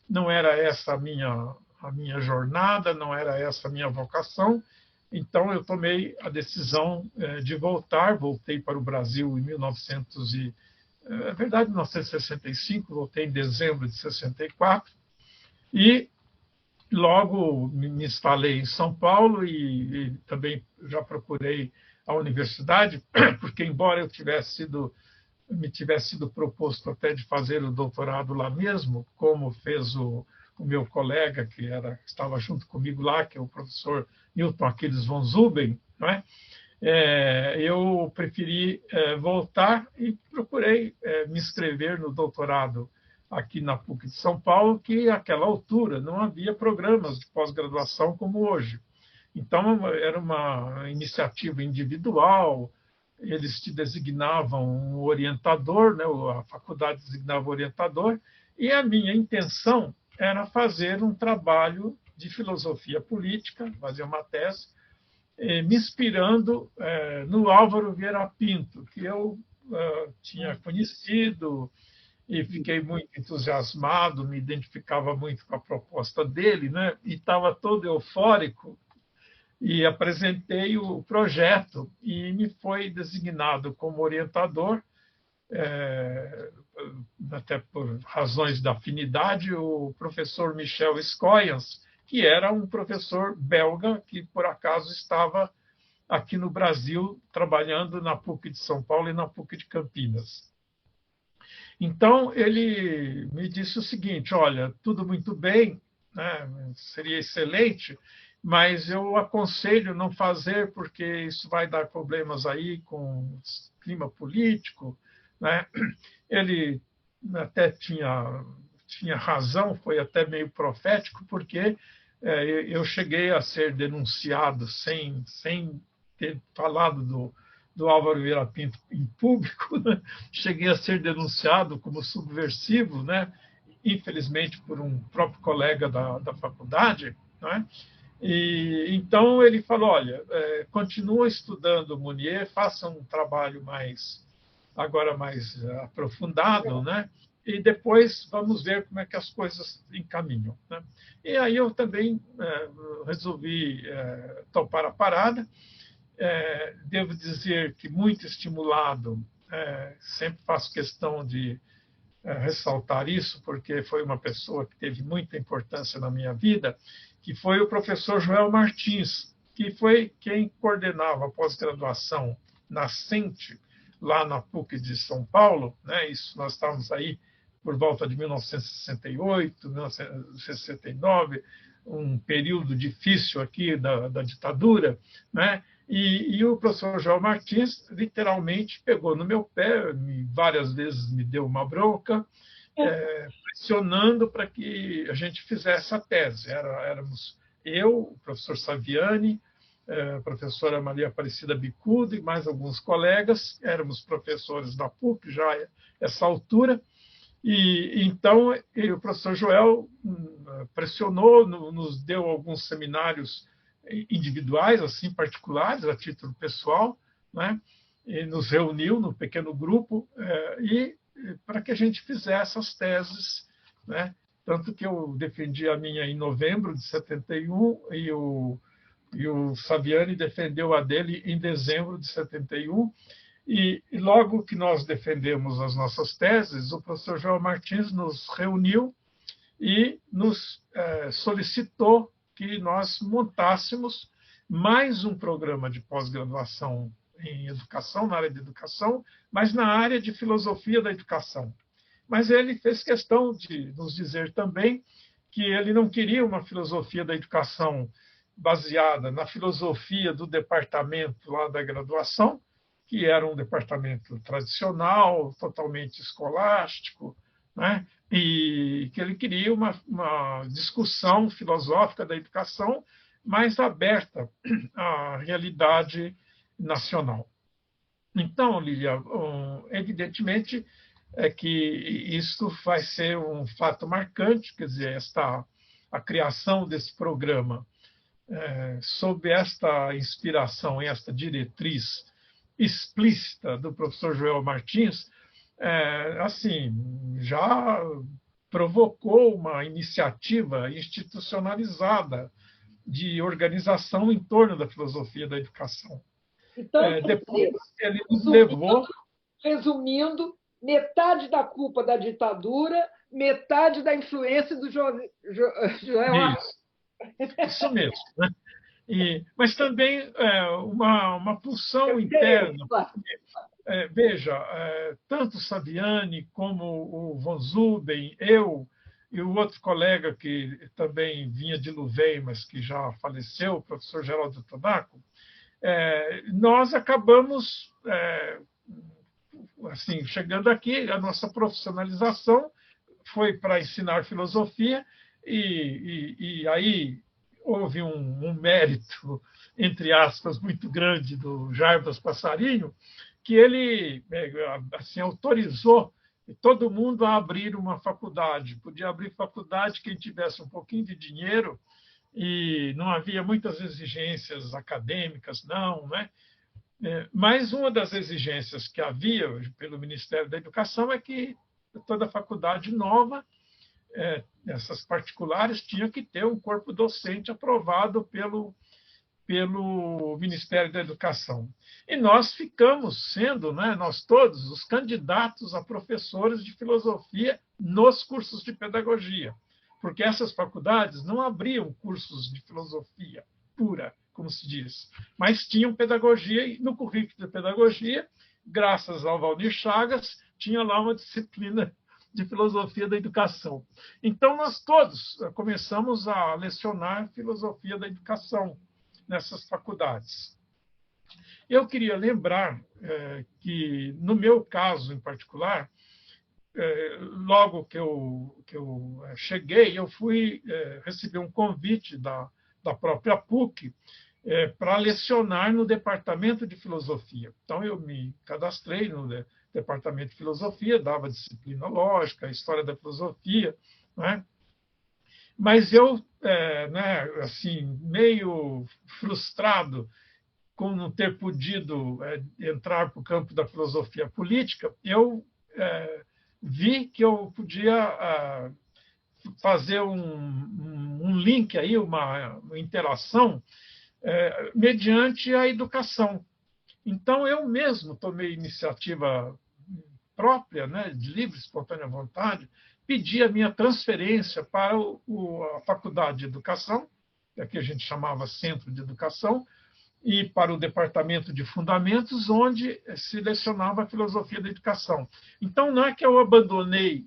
Speaker 3: não era essa a minha jornada, não era essa a minha vocação. Então eu tomei a decisão de voltei para o Brasil em 1965, voltei em dezembro de 64, e logo me instalei em São Paulo e também já procurei a universidade, porque embora me tivesse sido proposto até de fazer o doutorado lá mesmo, como fez o meu colega que estava junto comigo lá, que é o professor Newton Aquiles von Zuben, não é? Eu preferi voltar e procurei me inscrever no doutorado aqui na PUC de São Paulo, que àquela altura não havia programas de pós-graduação como hoje. Então, era uma iniciativa individual, eles te designavam um orientador, né? A faculdade designava o orientador, e a minha intenção era fazer um trabalho de filosofia política, fazer uma tese, me inspirando no Álvaro Vieira Pinto, que eu tinha conhecido, e fiquei muito entusiasmado, me identificava muito com a proposta dele, né? E estava todo eufórico e apresentei o projeto e me foi designado como orientador, até por razões da afinidade, o professor Michel Scoyans, que era um professor belga que, por acaso, estava aqui no Brasil trabalhando na PUC de São Paulo e na PUC de Campinas. Então, ele me disse o seguinte: olha, tudo muito bem, né, seria excelente, mas eu aconselho não fazer, porque isso vai dar problemas aí com o clima político, né? Ele até tinha razão, foi até meio profético, porque eu cheguei a ser denunciado sem ter falado do Álvaro Vieira Pinto em público, né? Cheguei a ser denunciado como subversivo, né? Infelizmente por um próprio colega da faculdade, né? E então ele falou: olha, continua estudando Monnier, faça um trabalho agora mais aprofundado, né? E depois vamos ver como é que as coisas encaminham, né? E aí eu também resolvi topar a parada. Devo dizer que muito estimulado, sempre faço questão de ressaltar isso, porque foi uma pessoa que teve muita importância na minha vida, que foi o professor Joel Martins, que foi quem coordenava a pós-graduação nascente lá na PUC de São Paulo, né? Isso nós estávamos aí por volta de 1968, 1969, um período difícil aqui da ditadura, né? E o professor João Martins literalmente pegou no meu pé, várias vezes me deu uma bronca, pressionando para que a gente fizesse a tese. Éramos eu, o professor Saviani, a professora Maria Aparecida Bicudo e mais alguns colegas, éramos professores da PUC já a essa altura, e então o professor Joel pressionou, nos deu alguns seminários individuais, assim, particulares, a título pessoal, né? E nos reuniu no pequeno grupo para que a gente fizesse as teses, né? Tanto que eu defendi a minha em novembro de 71 e o Saviani defendeu a dele em dezembro de 71. E logo que nós defendemos as nossas teses, o professor João Martins nos reuniu e nos solicitou que nós montássemos mais um programa de pós-graduação em educação, na área de educação, mas na área de filosofia da educação. Mas ele fez questão de nos dizer também que ele não queria uma filosofia da educação baseada na filosofia do departamento lá da graduação, que era um departamento tradicional, totalmente escolástico, né? E que ele queria uma discussão filosófica da educação mais aberta à realidade nacional. Então, Lília, evidentemente é que isso vai ser um fato marcante, quer dizer, a criação desse programa sob esta inspiração e esta diretriz explícita do professor Joel Martins, assim, já provocou uma iniciativa institucionalizada de organização em torno da filosofia da educação.
Speaker 1: Então,
Speaker 3: depois ele nos levou...
Speaker 1: Resumindo, metade da culpa da ditadura, metade da influência do Joel Martins.
Speaker 3: Isso mesmo, né? Mas também uma pulsão interna. Veja, tanto Saviani como o von Zuben, eu e o outro colega que também vinha de Louvain, mas que já faleceu, o professor Geraldo Tonaco, nós acabamos assim, chegando aqui, a nossa profissionalização foi para ensinar filosofia, e aí houve um mérito, entre aspas, muito grande do Jarbas Passarinho, que ele assim, autorizou todo mundo a abrir uma faculdade. Podia abrir faculdade quem tivesse um pouquinho de dinheiro, e não havia muitas exigências acadêmicas, não, né? Mas uma das exigências que havia pelo Ministério da Educação é que toda faculdade nova, essas particulares, tinha que ter um corpo docente aprovado pelo Ministério da Educação. E nós ficamos sendo, né, nós todos, os candidatos a professores de filosofia nos cursos de pedagogia, porque essas faculdades não abriam cursos de filosofia pura, como se diz, mas tinham pedagogia, e no currículo de pedagogia, graças ao Valdir Chagas, tinha lá uma disciplina de filosofia da educação. Então, nós todos começamos a lecionar filosofia da educação nessas faculdades. Eu queria lembrar que, no meu caso em particular, logo que eu cheguei, eu fui receber um convite da própria PUC para lecionar no Departamento de Filosofia. Então, eu me cadastrei no Departamento de Filosofia, dava disciplina lógica, história da filosofia, né? Mas eu, né, assim, meio frustrado com não ter podido entrar para o campo da filosofia política, eu vi que eu podia fazer um link aí, uma interação mediante a educação. Então, eu mesmo tomei iniciativa própria, né, de livre, espontânea vontade, pedi a minha transferência para a Faculdade de Educação, que aqui a gente chamava Centro de Educação, e para o Departamento de Fundamentos, onde se lecionava a filosofia da educação. Então, não é que eu abandonei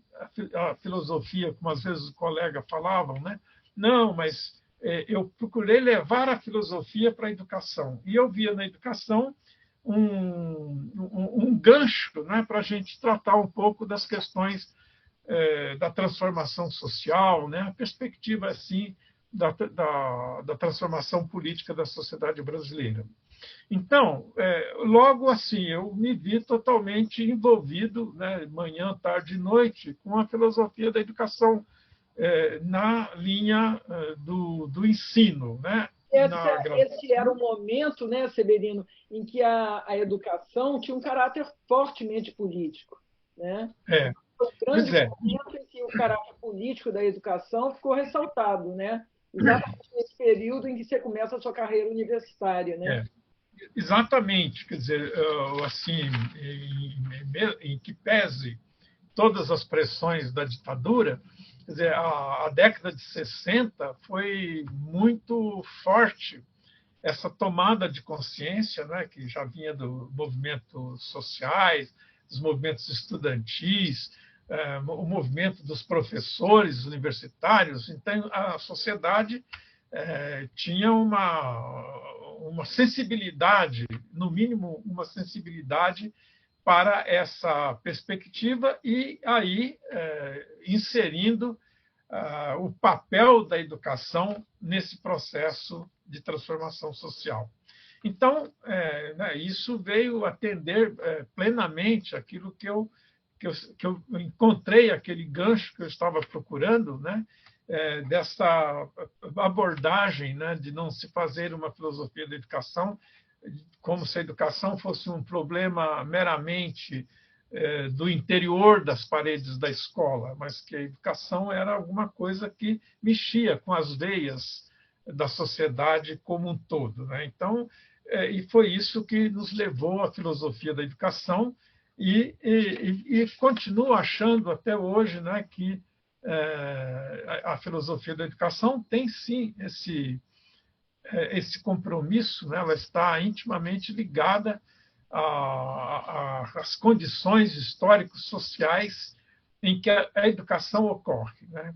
Speaker 3: a filosofia, como às vezes os colegas falavam, né? Não, mas eu procurei levar a filosofia para a educação. E eu via na educação um gancho, né, para a gente tratar um pouco das questões da transformação social, né, a perspectiva assim da transformação política da sociedade brasileira. Então, logo assim, eu me vi totalmente envolvido, né, manhã, tarde e noite, com a filosofia da educação na linha do ensino, né?
Speaker 1: Esse era o momento, né, Severino, em que a educação tinha um caráter fortemente político, né? Foi um grande momento em que o caráter político da educação ficou ressaltado, né? Exatamente nesse período em que você começa a sua carreira universitária, né?
Speaker 3: Exatamente, quer dizer, assim, em que pese todas as pressões da ditadura, quer dizer, a década de 60 foi muito forte essa tomada de consciência, né, que já vinha do movimentos sociais, dos movimentos estudantis, o movimento dos professores universitários. Então, a sociedade tinha uma sensibilidade, no mínimo, uma sensibilidade para essa perspectiva e aí inserindo o papel da educação nesse processo de transformação social. Então, né, isso veio atender plenamente aquilo que eu encontrei, aquele gancho que eu estava procurando, né, dessa abordagem, né, de não se fazer uma filosofia da educação como se a educação fosse um problema meramente do interior das paredes da escola, mas que a educação era alguma coisa que mexia com as veias da sociedade como um todo, né? Então, e foi isso que nos levou à filosofia da educação e continuo achando até hoje, né, que a filosofia da educação tem sim esse compromisso, né, ela está intimamente ligada às condições históricos sociais em que a educação ocorre, né?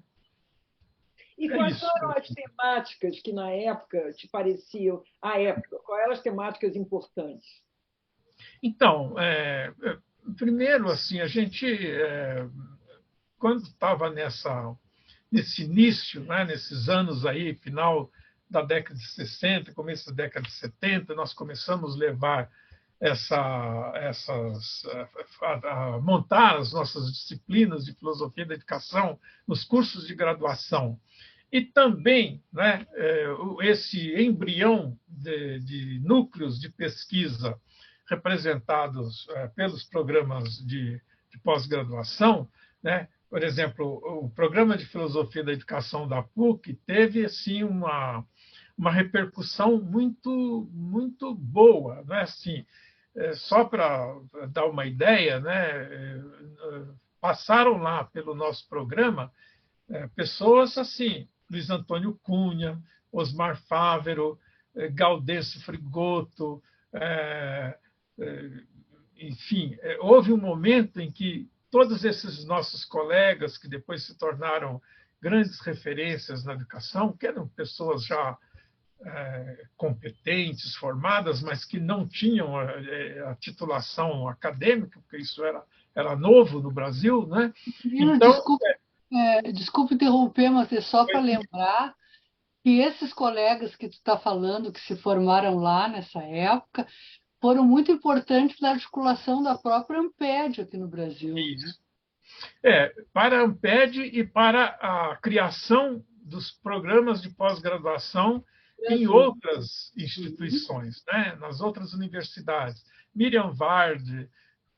Speaker 1: E quais foram as temáticas que na época te pareciam, quais eram as temáticas importantes?
Speaker 3: Então, primeiro, assim, a gente, quando estava nesse início, né, nesses anos aí, final da década de 60, começo da década de 70, nós começamos a levar a montar as nossas disciplinas de filosofia da educação nos cursos de graduação. E também, né, esse embrião de núcleos de pesquisa representados pelos programas de pós-graduação né? Por exemplo, o programa de filosofia da educação da PUC teve assim uma repercussão muito boa, né? Assim, só para dar uma ideia, né? Passaram lá pelo nosso programa pessoas assim, Luiz Antônio Cunha, Osmar Fávero, Gaudêncio Frigoto, enfim, houve um momento em que todos esses nossos colegas, que depois se tornaram grandes referências na educação, que eram pessoas já competentes, formadas, mas que não tinham a titulação acadêmica, porque isso era novo no Brasil, né?
Speaker 2: Menino,
Speaker 3: Então,
Speaker 2: desculpe interromper, mas é só para lembrar que esses colegas que tu está falando, que se formaram lá nessa época, foram muito importantes na articulação da própria Amped aqui no Brasil.
Speaker 3: isso. Para a Amped e para a criação dos programas de pós-graduação em outras instituições, né? Nas outras universidades. Miriam Ward,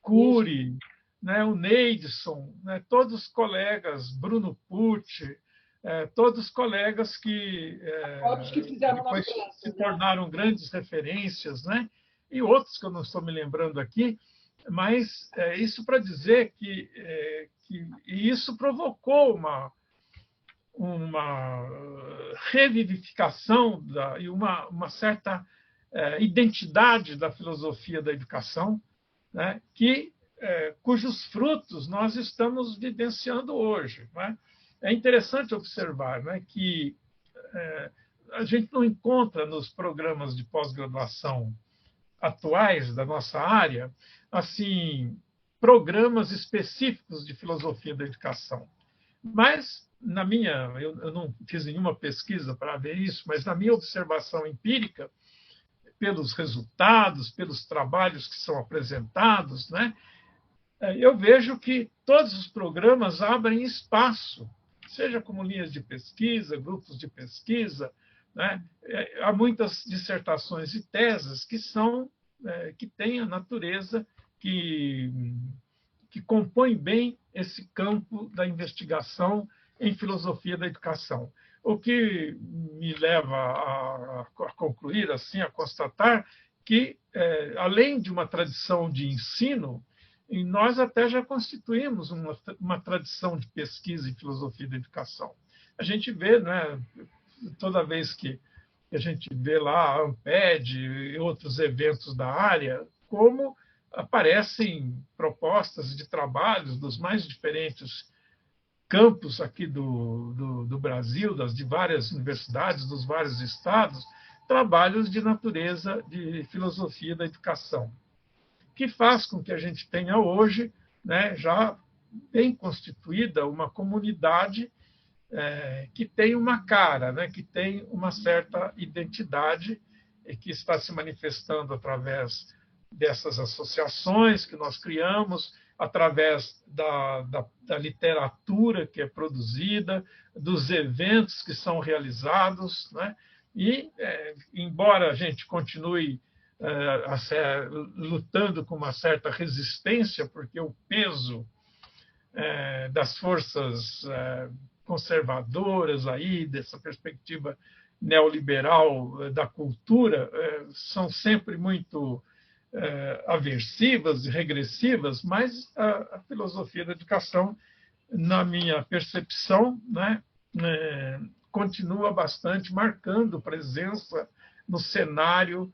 Speaker 3: Cury, né? O Neidson, né? Todos os colegas, Bruno Pucci, todos os colegas que depois se tornaram grandes referências, né? E outros que eu não estou me lembrando aqui, mas isso para dizer que isso provocou uma revivificação e uma certa identidade da filosofia da educação, né, cujos frutos nós estamos vivenciando hoje. Né? É interessante observar, né, que a gente não encontra nos programas de pós-graduação atuais da nossa área assim programas específicos de filosofia da educação. Mas eu não fiz nenhuma pesquisa para ver isso, mas na minha observação empírica, pelos resultados, pelos trabalhos que são apresentados, né, eu vejo que todos os programas abrem espaço, seja como linhas de pesquisa, grupos de pesquisa, né, há muitas dissertações e teses que têm a natureza que compõe bem esse campo da investigação em filosofia da educação. O que me leva a concluir, assim, a constatar que, além de uma tradição de ensino, nós até já constituímos uma tradição de pesquisa em filosofia da educação. A gente vê, né, toda vez que a gente vê lá a Amped e outros eventos da área, como aparecem propostas de trabalhos dos mais diferentes campos aqui do Brasil, de várias universidades, dos vários estados, trabalhos de natureza de filosofia da educação, que faz com que a gente tenha hoje, né, já bem constituída uma comunidade que tem uma cara, né, que tem uma certa identidade e que está se manifestando através dessas associações que nós criamos, através da literatura que é produzida, dos eventos que são realizados, né? E, embora a gente continue lutando com uma certa resistência, porque o peso das forças conservadoras aí, dessa perspectiva neoliberal da cultura, são sempre muito aversivas e regressivas, mas a filosofia da educação, na minha percepção, né, continua bastante marcando presença no cenário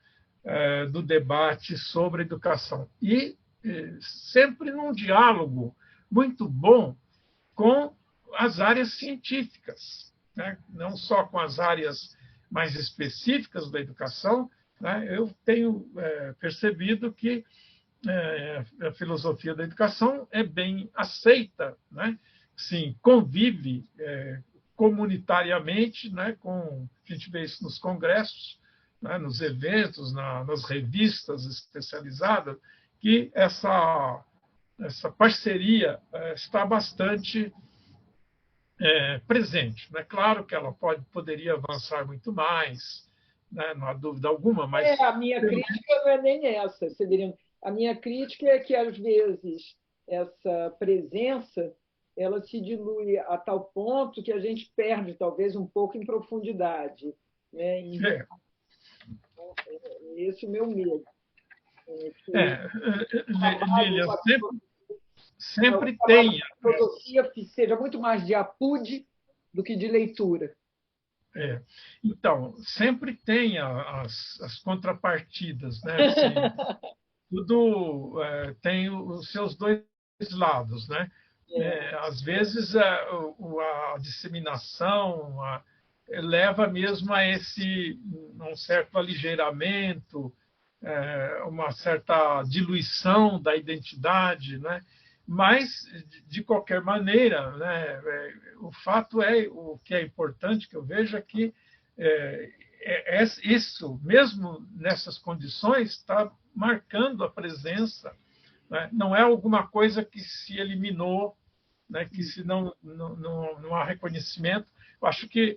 Speaker 3: do debate sobre educação. E sempre num diálogo muito bom com as áreas científicas, né? Não só com as áreas mais específicas da educação. Eu tenho percebido que a filosofia da educação é bem aceita, né? Sim, convive comunitariamente, né? A gente vê isso nos congressos, né? Nos eventos, nas revistas especializadas, que essa parceria está bastante presente. É claro que ela poderia avançar muito mais, né? Não há dúvida alguma, mas...
Speaker 1: A minha crítica não é nem essa, Severino. A minha crítica é que, às vezes, essa presença ela se dilui a tal ponto que a gente perde, talvez, um pouco em profundidade, né? Esse é o meu medo.
Speaker 3: Lília,
Speaker 1: O
Speaker 3: sempre
Speaker 1: trabalho
Speaker 3: tem.
Speaker 1: de filosofia seja muito mais de apude do que de leitura.
Speaker 3: Então, sempre tem as contrapartidas, né? Assim, tudo tem os seus dois lados, né? Às vezes a disseminação leva mesmo a um certo aligeiramento, uma certa diluição da identidade, né? Mas, de qualquer maneira, né, o fato o que é importante que eu vejo é que isso, mesmo nessas condições, está marcando a presença, né? Não é alguma coisa que se eliminou, né, que se não há reconhecimento. Eu acho que,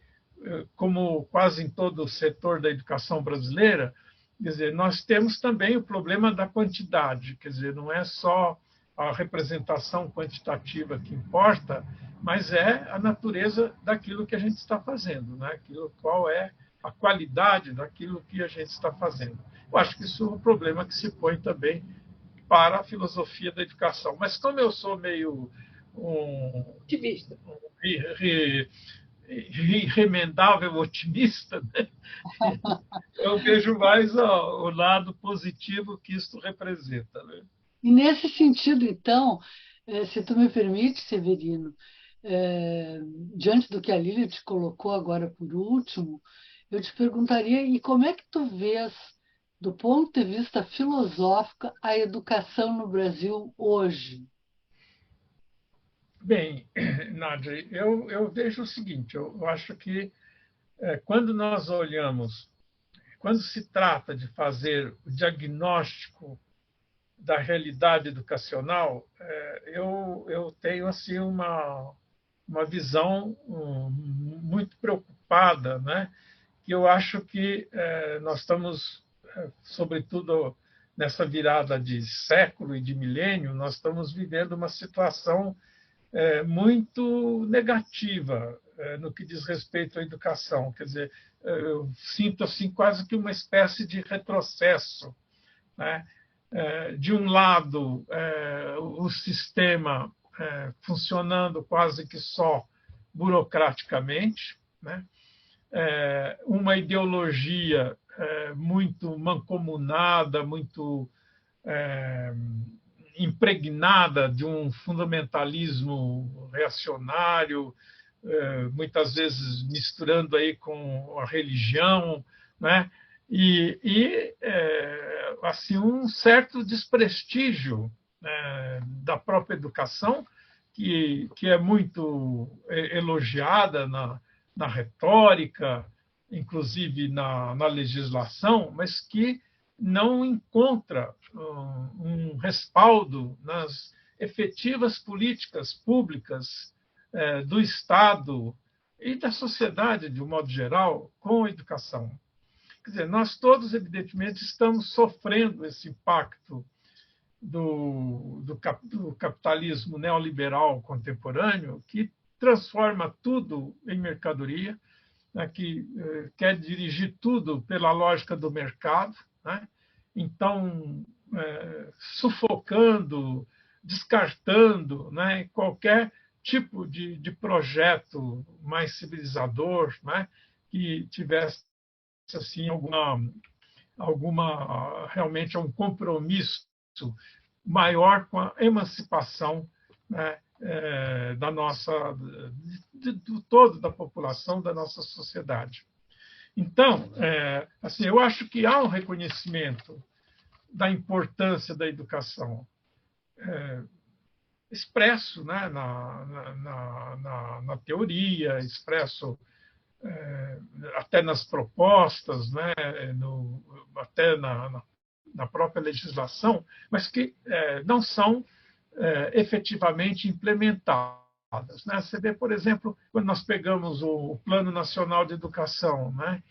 Speaker 3: como quase em todo o setor da educação brasileira, quer dizer, nós temos também o problema da quantidade, quer dizer, não é só a representação quantitativa que importa, mas é a natureza daquilo que a gente está fazendo, né? Qual é a qualidade daquilo que a gente está fazendo. Eu acho que isso é um problema que se põe também para a filosofia da educação. Mas como eu sou meio
Speaker 1: Otimista.
Speaker 3: Irremendável otimista, né? Eu vejo mais o lado positivo que isso representa, né?
Speaker 2: E nesse sentido, então, se tu me permite, Severino, diante do que a Lília te colocou agora por último, eu te perguntaria, e como é que tu vês, do ponto de vista filosófico, a educação no Brasil hoje?
Speaker 3: Bem, Nádia, eu vejo o seguinte, eu acho que quando nós olhamos, quando se trata de fazer o diagnóstico da realidade educacional, eu tenho assim uma visão muito preocupada, né? Que eu acho que nós estamos, sobretudo nessa virada de século e de milênio, nós estamos vivendo uma situação muito negativa no que diz respeito à educação. Quer dizer, eu sinto assim quase que uma espécie de retrocesso, né? De um lado, o sistema funcionando quase que só burocraticamente, né? Uma ideologia muito mancomunada, muito impregnada de um fundamentalismo reacionário, muitas vezes misturando aí com a religião, né? Assim um certo desprestígio da própria educação, que é muito elogiada na retórica, inclusive na legislação, mas que não encontra um respaldo nas efetivas políticas públicas do Estado e da sociedade, de um modo geral, com a educação. Quer dizer, nós todos, evidentemente, estamos sofrendo esse impacto do capitalismo neoliberal contemporâneo, que transforma tudo em mercadoria, né, que quer dirigir tudo pela lógica do mercado, né? Então, sufocando, descartando, né, qualquer tipo de projeto mais civilizador, né, que tivesse assim alguma realmente um compromisso maior com a emancipação, né, da nossa do todo da população da nossa sociedade. Então, assim, eu acho que há um reconhecimento da importância da educação expresso, né, na teoria, expresso até nas propostas, né, até na própria legislação, mas que não são efetivamente implementadas. Né? Você vê, por exemplo, quando nós pegamos o Plano Nacional de Educação, né,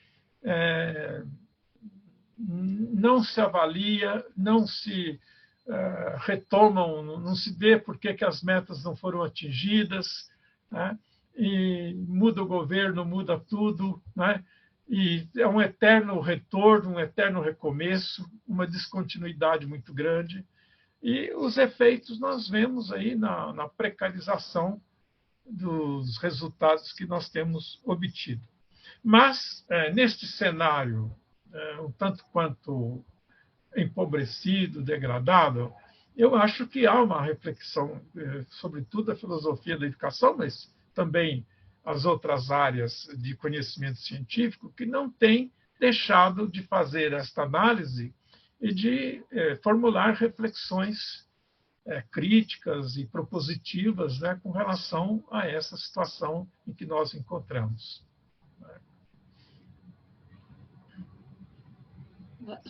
Speaker 3: não se avalia, não se retomam, não se vê por que as metas não foram atingidas, né? E muda o governo, muda tudo, né? E é um eterno retorno, um eterno recomeço, uma descontinuidade muito grande. E os efeitos nós vemos aí na precarização dos resultados que nós temos obtido. Mas, neste cenário, um tanto quanto empobrecido, degradado, eu acho que há uma reflexão, sobretudo a filosofia da educação, mas também as outras áreas de conhecimento científico, que não tem deixado de fazer esta análise e de formular reflexões críticas e propositivas, né, com relação a essa situação em que nós encontramos.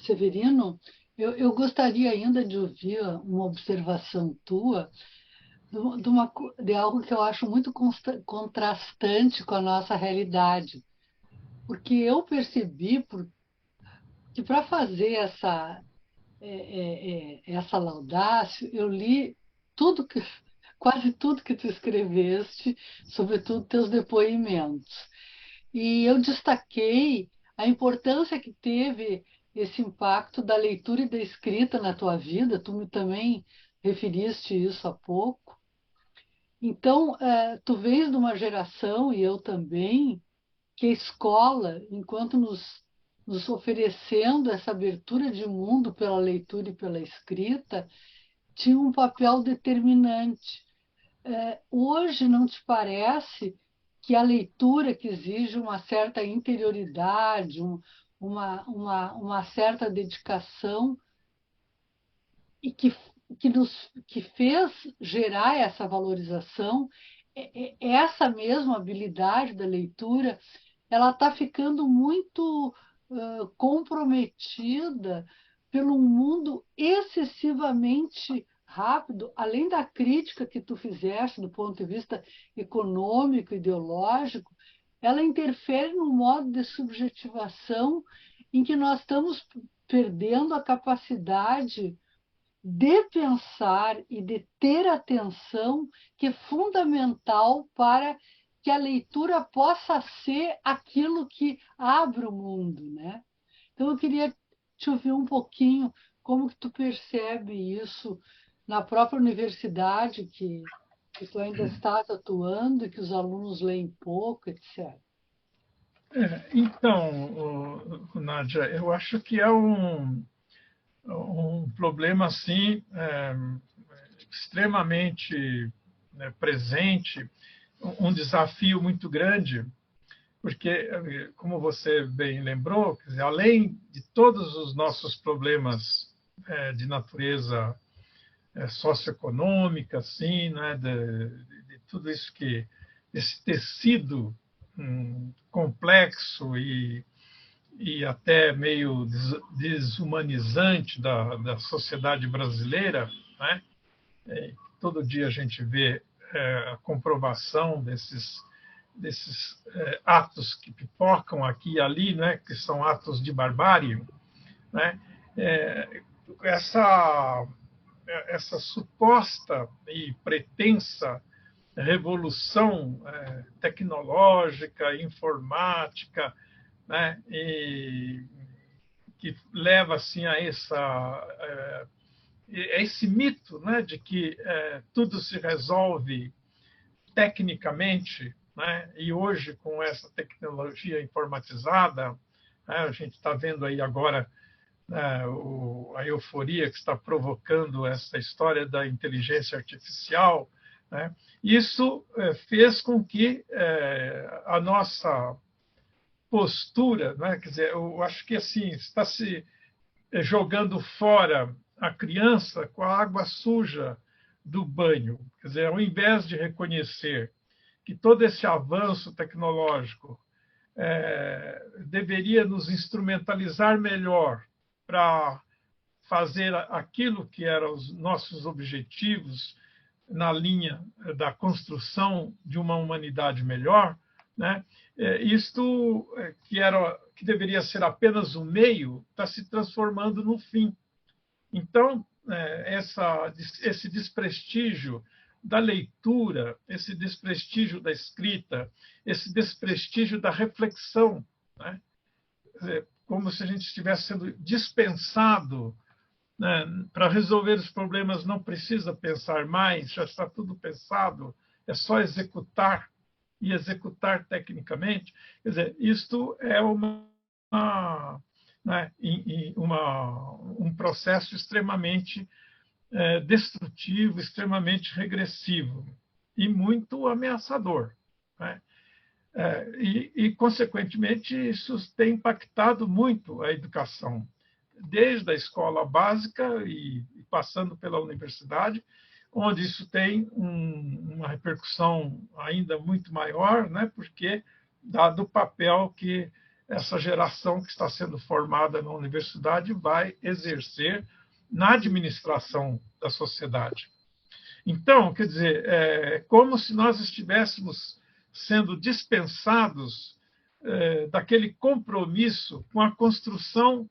Speaker 2: Severino, eu gostaria ainda de ouvir uma observação tua de algo que eu acho muito contrastante com a nossa realidade. Porque eu percebi que para fazer essa Laudácio, eu li quase tudo que tu escreveste, sobretudo teus depoimentos. E eu destaquei a importância que teve esse impacto da leitura e da escrita na tua vida. Tu também referiste isso há pouco. Então, tu vens de uma geração, e eu também, que a escola, enquanto nos oferecendo essa abertura de mundo pela leitura e pela escrita, tinha um papel determinante. Hoje, não te parece que a leitura que exige uma certa interioridade, uma certa dedicação, e que fez gerar essa valorização, essa mesma habilidade da leitura, ela está ficando muito comprometida pelo mundo excessivamente rápido, além da crítica que tu fizeste do ponto de vista econômico, ideológico, ela interfere no modo de subjetivação em que nós estamos perdendo a capacidade de pensar e de ter atenção, que é fundamental para que a leitura possa ser aquilo que abre o mundo, né? Então, eu queria te ouvir um pouquinho como que tu percebe isso na própria universidade que tu ainda estás atuando e que os alunos leem pouco, etc.
Speaker 3: Então, Nádia, eu acho que é um problema assim extremamente presente, um desafio muito grande, porque, como você bem lembrou, quer dizer, além de todos os nossos problemas de natureza socioeconômica, assim, né, de tudo isso que esse tecido complexo e até meio desumanizante da sociedade brasileira, né? Todo dia a gente vê a comprovação desses atos que pipocam aqui e ali, né? Que são atos de barbárie, né? Essa suposta e pretensa revolução tecnológica, informática, né? E que leva assim a esse mito, né, de que tudo se resolve tecnicamente, né? E hoje com essa tecnologia informatizada, né, a gente está vendo aí agora a euforia que está provocando essa história da inteligência artificial, né? Isso fez com que a nossa postura, né? Quer dizer, eu acho que assim está se jogando fora a criança com a água suja do banho. Quer dizer, ao invés de reconhecer que todo esse avanço tecnológico deveria nos instrumentalizar melhor para fazer aquilo que eram os nossos objetivos na linha da construção de uma humanidade melhor, né? Isto que deveria ser apenas um meio está se transformando no fim. Então, esse desprestígio da leitura, esse desprestígio da escrita, esse desprestígio da reflexão, né? Como se a gente estivesse sendo dispensado, né? Para resolver os problemas não precisa pensar mais, já está tudo pensado, é só executar e executar tecnicamente. Quer dizer, isto é né, um processo extremamente destrutivo, extremamente regressivo e muito ameaçador, né? Consequentemente, isso tem impactado muito a educação, desde a escola básica e passando pela universidade, onde isso tem uma repercussão ainda muito maior, né? Porque dado o papel que essa geração que está sendo formada na universidade vai exercer na administração da sociedade. Então, quer dizer, é como se nós estivéssemos sendo dispensados daquele compromisso com a construção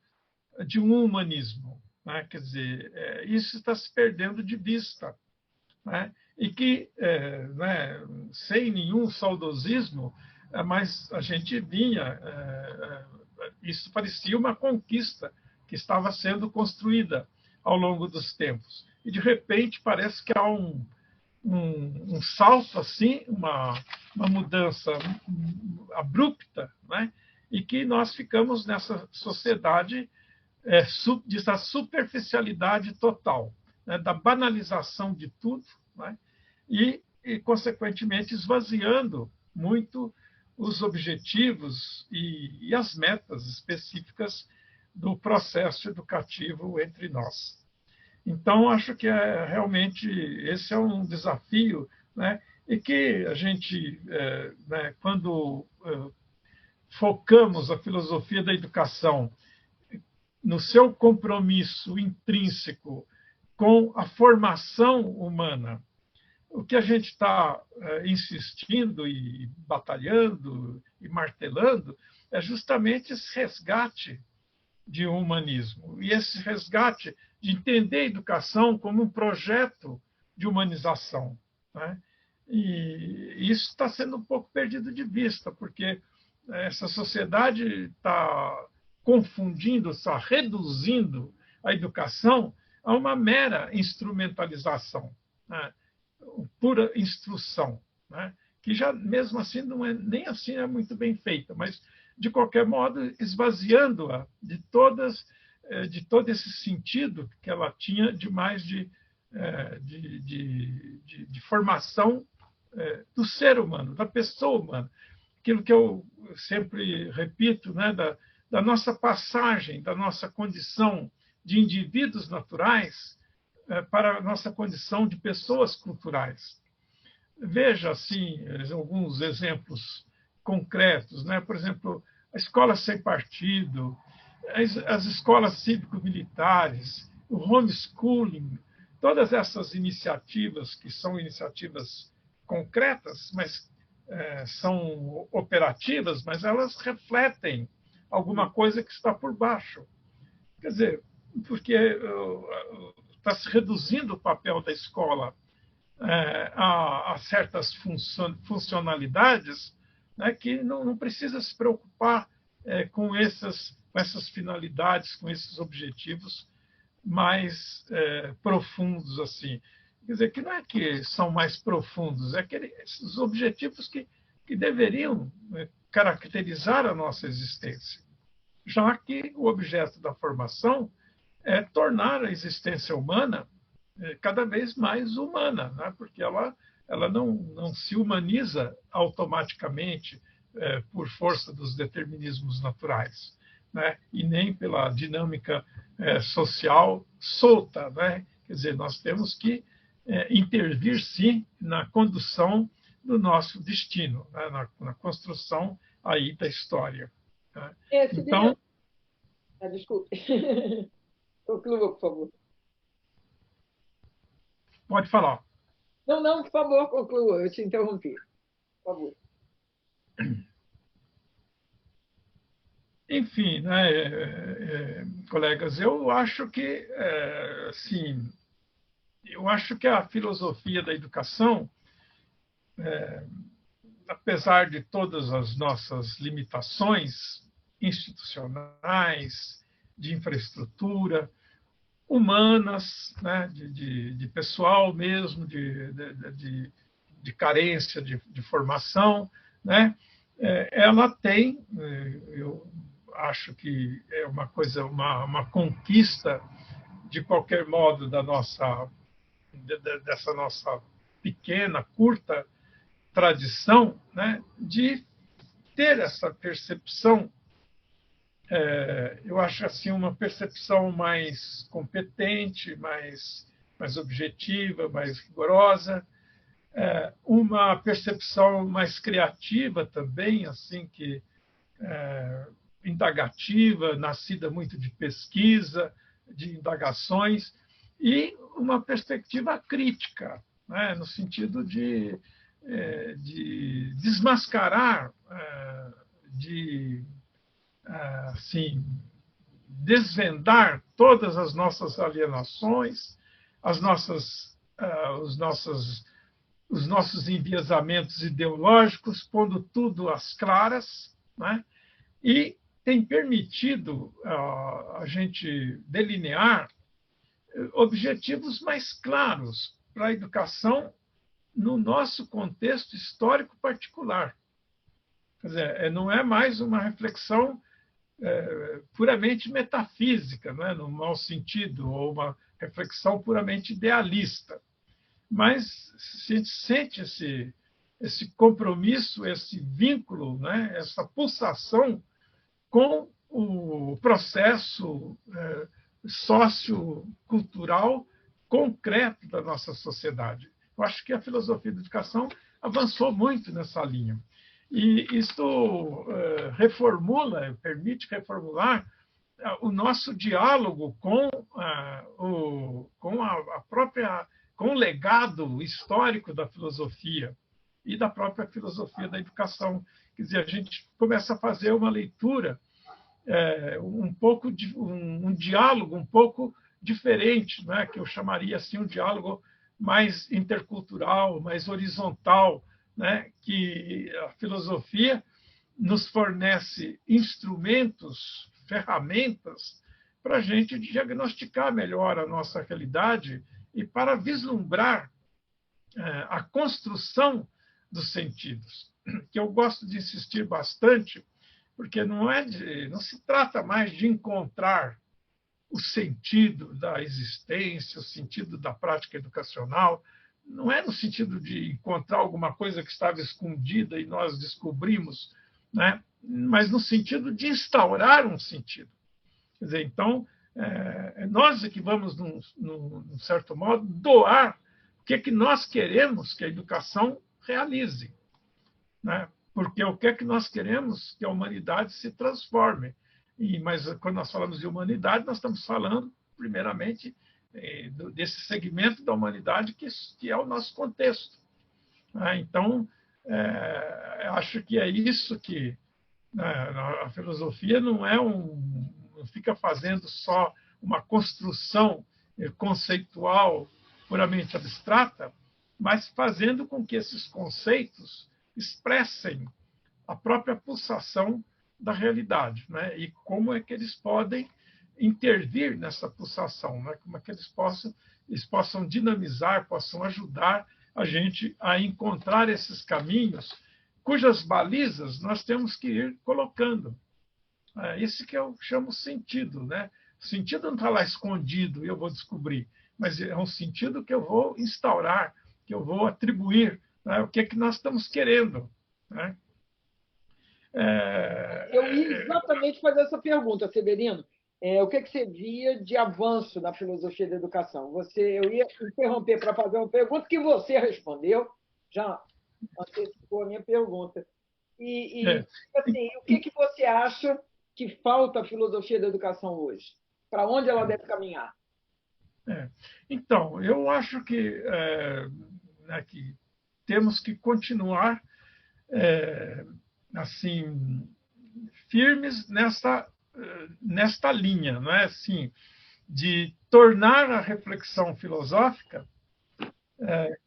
Speaker 3: de um humanismo, né? Quer dizer, isso está se perdendo de vista, né? E que, né, sem nenhum saudosismo, mas a gente vinha, isso parecia uma conquista que estava sendo construída ao longo dos tempos. E, de repente, parece que há um salto, assim, uma mudança abrupta, né? E que nós ficamos nessa sociedade dessa superficialidade total, né? Da banalização de tudo, né? Consequentemente, esvaziando muito os objetivos e as metas específicas do processo educativo entre nós. Então, acho que realmente esse é um desafio, né? E que a gente, né, quando focamos a filosofia da educação no seu compromisso intrínseco com a formação humana, o que a gente está insistindo e batalhando e martelando é justamente esse resgate de um humanismo. E esse resgate de entender a educação como um projeto de humanização, né? E isso está sendo um pouco perdido de vista, porque essa sociedade está confundindo, está reduzindo a educação a uma mera instrumentalização, né? Pura instrução, né? Que já mesmo assim não é nem assim é muito bem feita, mas de qualquer modo esvaziando-a de todo esse sentido que ela tinha de mais de formação do ser humano, da pessoa humana. Aquilo que eu sempre repito, né, da nossa passagem, da nossa condição de indivíduos naturais para a nossa condição de pessoas culturais. Veja, assim, alguns exemplos concretos, né? Por exemplo, a escola sem partido, as escolas cívico-militares, o homeschooling, todas essas iniciativas que são iniciativas concretas, mas são operativas, mas elas refletem alguma coisa que está por baixo. Quer dizer, porque está se reduzindo o papel da escola a certas funcionalidades, né, que não precisa se preocupar com essas finalidades, com esses objetivos mais profundos assim. Quer dizer, que não é que são mais profundos, é que esses objetivos que deveriam caracterizar a nossa existência, já que o objeto da formação é tornar a existência humana cada vez mais humana, né? Porque ela não se humaniza automaticamente por força dos determinismos naturais, né? E nem pela dinâmica social solta, né? Quer dizer, nós temos que intervir, sim, na condução do nosso destino, né? na construção aí da história. Né? Então,
Speaker 1: desculpe. Conclua, por favor.
Speaker 3: Pode falar.
Speaker 1: Não, por favor, conclua. Eu te interrompi. Por favor.
Speaker 3: enfim, né, colegas, eu acho que, sim, eu acho que a filosofia da educação, apesar de todas as nossas limitações institucionais, de infraestrutura, humanas, né, de pessoal mesmo, de carência de formação, né, ela tem, eu acho que é uma coisa, uma conquista, de qualquer modo, dessa nossa pequena, curta tradição, né, de ter essa percepção, eu acho assim, uma percepção mais competente, mais objetiva, mais rigorosa, uma percepção mais criativa também, assim que indagativa, nascida muito de pesquisa, de indagações, e uma perspectiva crítica, né, no sentido de desmascarar, de assim, desvendar todas as nossas alienações, as nossas, os nossos enviesamentos ideológicos, pondo tudo às claras, né? E tem permitido a gente delinear objetivos mais claros para a educação no nosso contexto histórico particular. Quer dizer, não é mais uma reflexão puramente metafísica, não é? No mau sentido, ou uma reflexão puramente idealista. Mas a gente sente esse compromisso, esse vínculo, né? Essa pulsação com o processo sociocultural concreto da nossa sociedade. Eu acho que a filosofia da educação avançou muito nessa linha. E isso reformula, permite reformular o nosso diálogo com com o legado histórico da filosofia e da própria filosofia da educação. Quer dizer, a gente começa a fazer uma leitura um diálogo um pouco diferente, né? Que eu chamaria assim um diálogo mais intercultural, mais horizontal, né? Que a filosofia nos fornece instrumentos, ferramentas para a gente diagnosticar melhor a nossa realidade e para vislumbrar a construção dos sentidos, que eu gosto de insistir bastante, porque não se trata mais de encontrar o sentido da existência, o sentido da prática educacional, não é no sentido de encontrar alguma coisa que estava escondida e nós descobrimos, né? Mas no sentido de instaurar um sentido. Quer dizer, então, nós é que vamos, num certo modo, doar o que é que nós queremos que a educação realize, né? Porque o que é que nós queremos que a humanidade se transforme. Mas quando nós falamos de humanidade, nós estamos falando, primeiramente, desse segmento da humanidade que é o nosso contexto. Então, acho que é isso que a filosofia não fica fazendo só uma construção conceitual puramente abstrata, mas fazendo com que esses conceitos expressem a própria pulsação da realidade, né? E como é que eles podem intervir nessa pulsação, né? Como é que eles possam dinamizar, possam ajudar a gente a encontrar esses caminhos cujas balizas nós temos que ir colocando. Esse que eu chamo sentido, né? O sentido não está lá escondido e eu vou descobrir, mas é um sentido que eu vou instaurar, que eu vou atribuir, né? O que é que nós estamos querendo, né?
Speaker 1: Eu ia exatamente fazer essa pergunta, Severino. O que você via de avanço na filosofia da educação? Eu ia interromper para fazer uma pergunta que você respondeu, já antecipou a minha pergunta. Assim, o que você acha que falta à filosofia da educação hoje? Para onde ela deve caminhar?
Speaker 3: Então, eu acho que temos que continuar assim firmes nesta linha, não é assim, de tornar a reflexão filosófica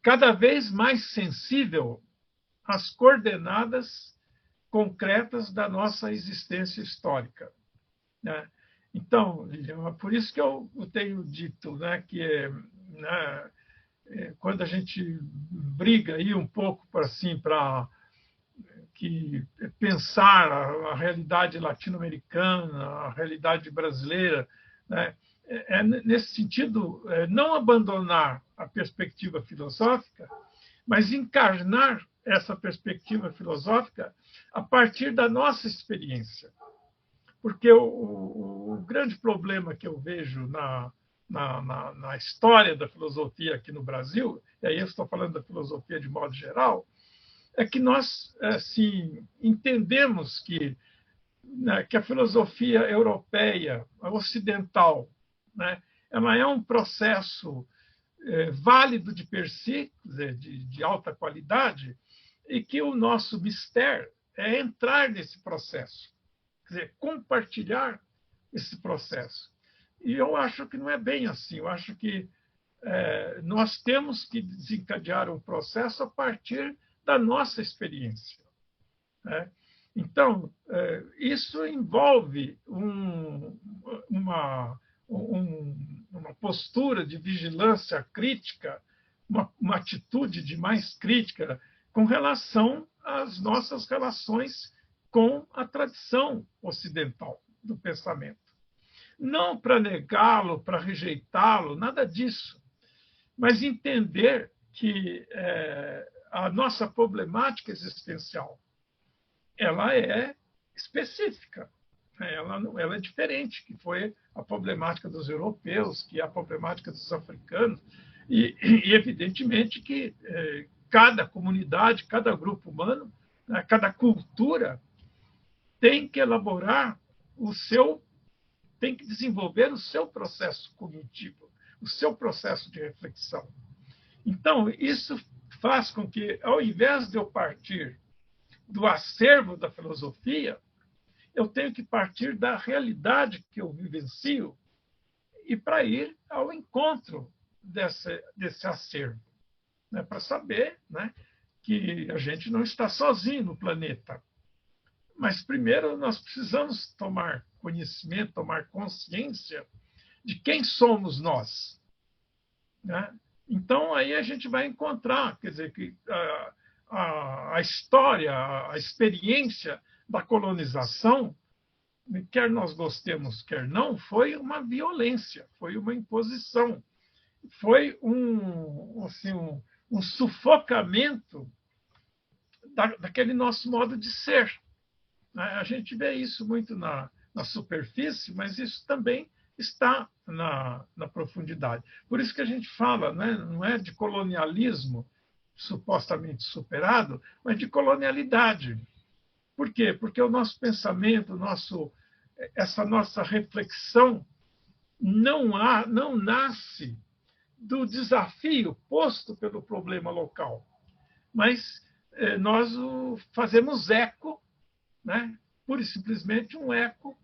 Speaker 3: cada vez mais sensível às coordenadas concretas da nossa existência histórica, né? Então, é por isso que eu tenho dito, né, que né, quando a gente briga aí um pouco para que pensar a realidade latino-americana, a realidade brasileira, né, nesse sentido, não abandonar a perspectiva filosófica, mas encarnar essa perspectiva filosófica a partir da nossa experiência. Porque o grande problema que eu vejo na história da filosofia aqui no Brasil, e aí eu estou falando da filosofia de modo geral, é que nós assim, entendemos né, que a filosofia europeia, a ocidental, né, ela é um processo válido de per si, de alta qualidade, e que o nosso mistério é entrar nesse processo, quer dizer, compartilhar esse processo. E eu acho que não é bem assim. Eu acho que nós temos que desencadear um processo a partir da nossa experiência, né? Então, isso envolve uma postura de vigilância crítica, uma atitude de mais crítica com relação às nossas relações com a tradição ocidental do pensamento. Não para negá-lo, para rejeitá-lo, nada disso, mas entender que a nossa problemática existencial ela é específica, ela é diferente, que foi a problemática dos europeus, que é a problemática dos africanos, e evidentemente que cada comunidade, cada grupo humano, né, cada cultura tem que elaborar tem que desenvolver o seu processo cognitivo, o seu processo de reflexão. Então, isso faz com que, ao invés de eu partir do acervo da filosofia, eu tenho que partir da realidade que eu vivencio e para ir ao encontro desse acervo, né? Para saber, né, que a gente não está sozinho no planeta. Mas, primeiro, nós precisamos tomar conhecimento, tomar consciência de quem somos nós, né? Então, aí a gente vai encontrar, quer dizer, que a história, a experiência da colonização, quer nós gostemos, quer não, foi uma violência, foi uma imposição, foi um sufocamento daquele nosso modo de ser. A gente vê isso muito na superfície, mas isso também está na profundidade. Por isso que a gente fala, né, não é de colonialismo supostamente superado, mas de colonialidade. Por quê? Porque o nosso pensamento, essa nossa reflexão não nasce do desafio posto pelo problema local, mas nós fazemos eco, né? Pura e simplesmente um eco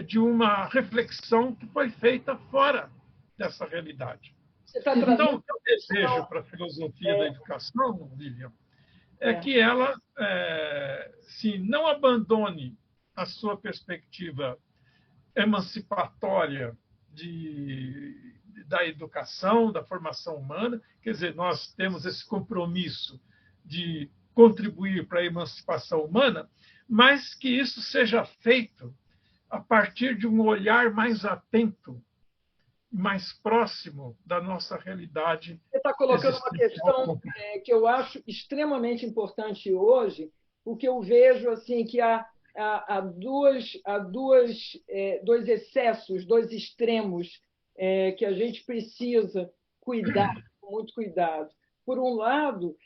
Speaker 3: de uma reflexão que foi feita fora dessa realidade. Então, o que eu desejo para a filosofia da educação, Lívia, é que ela não abandone a sua perspectiva emancipatória da educação, da formação humana. Quer dizer, nós temos esse compromisso de contribuir para a emancipação humana, mas que isso seja feito a partir de um olhar mais atento, mais próximo da nossa realidade.
Speaker 1: Você está colocando uma questão que eu acho extremamente importante hoje, porque eu vejo assim que há dois excessos, dois extremos que a gente precisa cuidar, com muito cuidado. Por um lado,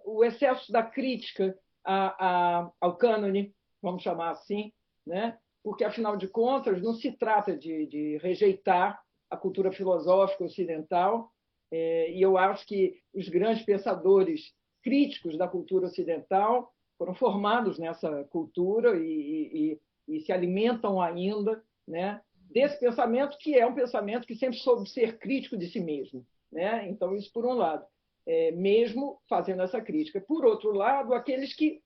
Speaker 1: o excesso da crítica ao cânone, vamos chamar assim, né? Porque, afinal de contas, não se trata de rejeitar a cultura filosófica ocidental, e eu acho que os grandes pensadores críticos da cultura ocidental foram formados nessa cultura e se alimentam ainda, né, desse pensamento, que é um pensamento que sempre soube ser crítico de si mesmo, né? Então, isso por um lado, mesmo fazendo essa crítica. Por outro lado, aqueles que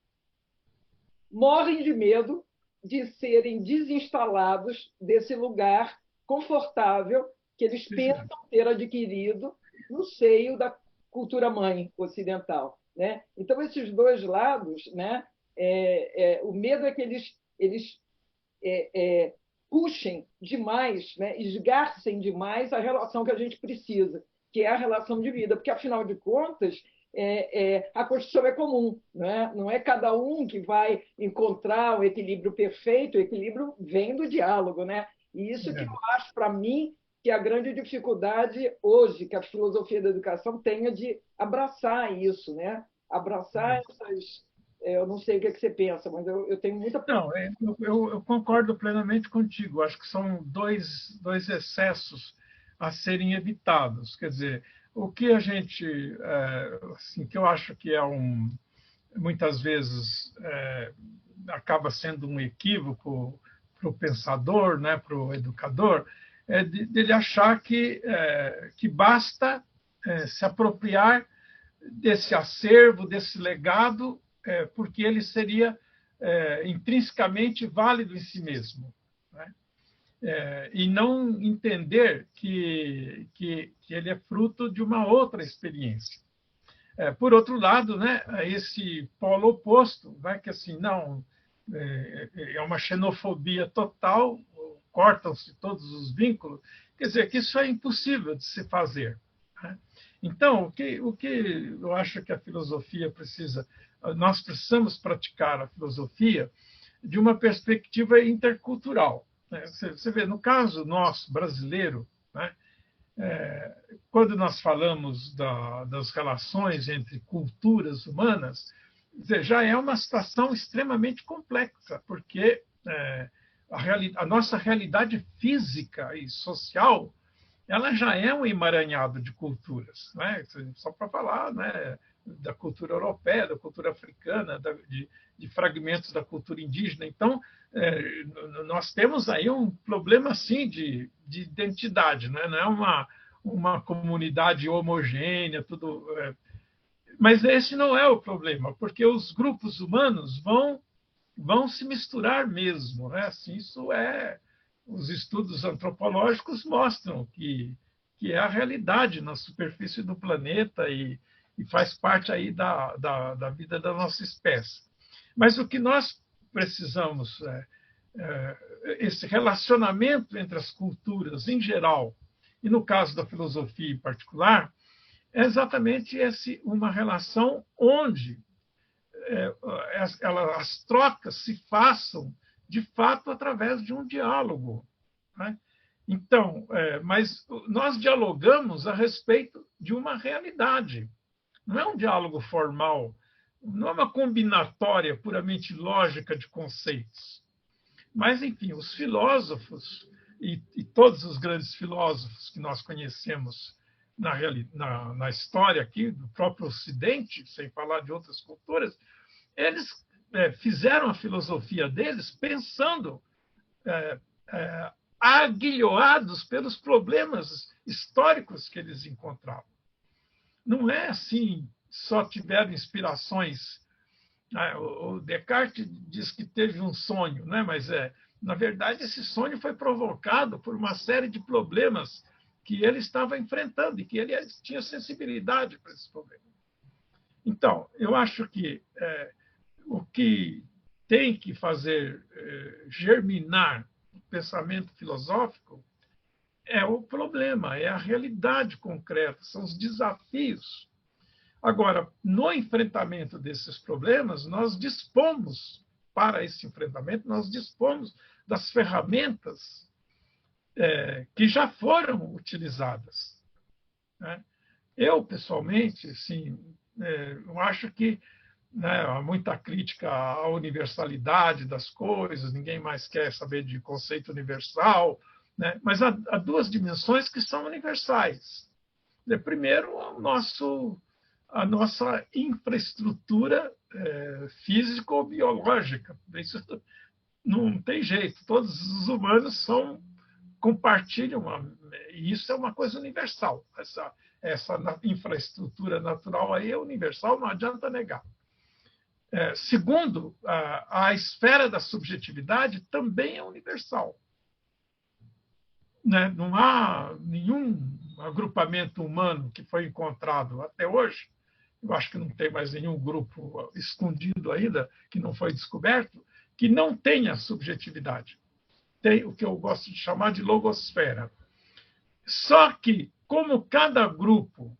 Speaker 1: morrem de medo de serem desinstalados desse lugar confortável que eles pensam ter adquirido no seio da cultura mãe ocidental, né? Então, esses dois lados, né, o medo é que eles puxem demais, né, esgarcem demais a relação que a gente precisa, que é a relação de vida, porque, afinal de contas, a Constituição é comum, né? Não é cada um que vai encontrar o equilíbrio perfeito, o equilíbrio vem do diálogo, né? E isso que eu acho, para mim, que é a grande dificuldade hoje, que a filosofia da educação tenha de abraçar isso, né? Abraçar essas... Eu não sei o que você pensa, mas eu tenho muita...
Speaker 3: Não, eu concordo plenamente contigo. Acho que são dois excessos a serem evitados. Quer dizer, o que a gente, assim, que eu acho que muitas vezes acaba sendo um equívoco para o pensador, né, para o educador, é dele achar que basta se apropriar desse acervo, desse legado, porque ele seria intrinsecamente válido em si mesmo, né? E não entender que ele é fruto de uma outra experiência. Por outro lado, né, esse polo oposto, vai que assim, não, é uma xenofobia total, cortam-se todos os vínculos, quer dizer que isso é impossível de se fazer, né? Então, o que eu acho que a filosofia precisa, nós precisamos praticar a filosofia de uma perspectiva intercultural, né? Você vê, no caso nosso, brasileiro, né, quando nós falamos das relações entre culturas humanas, já é uma situação extremamente complexa, porque a nossa realidade física e social ela já é um emaranhado de culturas, né? Só para falar, né, da cultura europeia, da cultura africana, de fragmentos da cultura indígena. Então, nós temos aí um problema assim de identidade, né? Não é uma comunidade homogênea, tudo. Mas esse não é o problema, porque os grupos humanos vão se misturar mesmo, né? Assim, os estudos antropológicos mostram que é a realidade na superfície do planeta e faz parte aí da vida da nossa espécie. Mas o que nós precisamos esse relacionamento entre as culturas em geral e no caso da filosofia em particular é exatamente uma relação onde as trocas se façam de fato através de um diálogo, né? Então, mas nós dialogamos a respeito de uma realidade. Não é um diálogo formal, não é uma combinatória puramente lógica de conceitos. Mas, enfim, os filósofos e todos os grandes filósofos que nós conhecemos na história aqui do próprio Ocidente, sem falar de outras culturas, eles fizeram a filosofia deles pensando aguilhoados pelos problemas históricos que eles encontravam. Não é assim, só tiveram inspirações. O Descartes diz que teve um sonho, né? Mas na verdade esse sonho foi provocado por uma série de problemas que ele estava enfrentando e que ele tinha sensibilidade para esses problemas. Então, eu acho que o que tem que fazer germinar o pensamento filosófico é o problema, é a realidade concreta, são os desafios. Agora, no enfrentamento desses problemas, nós dispomos, para esse enfrentamento, nós dispomos das ferramentas que já foram utilizadas, né? Eu, pessoalmente, assim, eu acho que, né, há muita crítica à universalidade das coisas, ninguém mais quer saber de conceito universal, né? Mas há duas dimensões que são universais. Primeiro, o nosso a nossa infraestrutura físico-biológica. Isso não tem jeito. Todos os humanos compartilham, e isso é uma coisa universal. Essa infraestrutura natural aí é universal, não adianta negar. Segundo, a esfera da subjetividade também é universal. Né? Não há nenhum agrupamento humano que foi encontrado até hoje, eu acho que não tem mais nenhum grupo escondido ainda, que não foi descoberto, que não tenha subjetividade. Tem o que eu gosto de chamar de logosfera. Só que, como cada grupo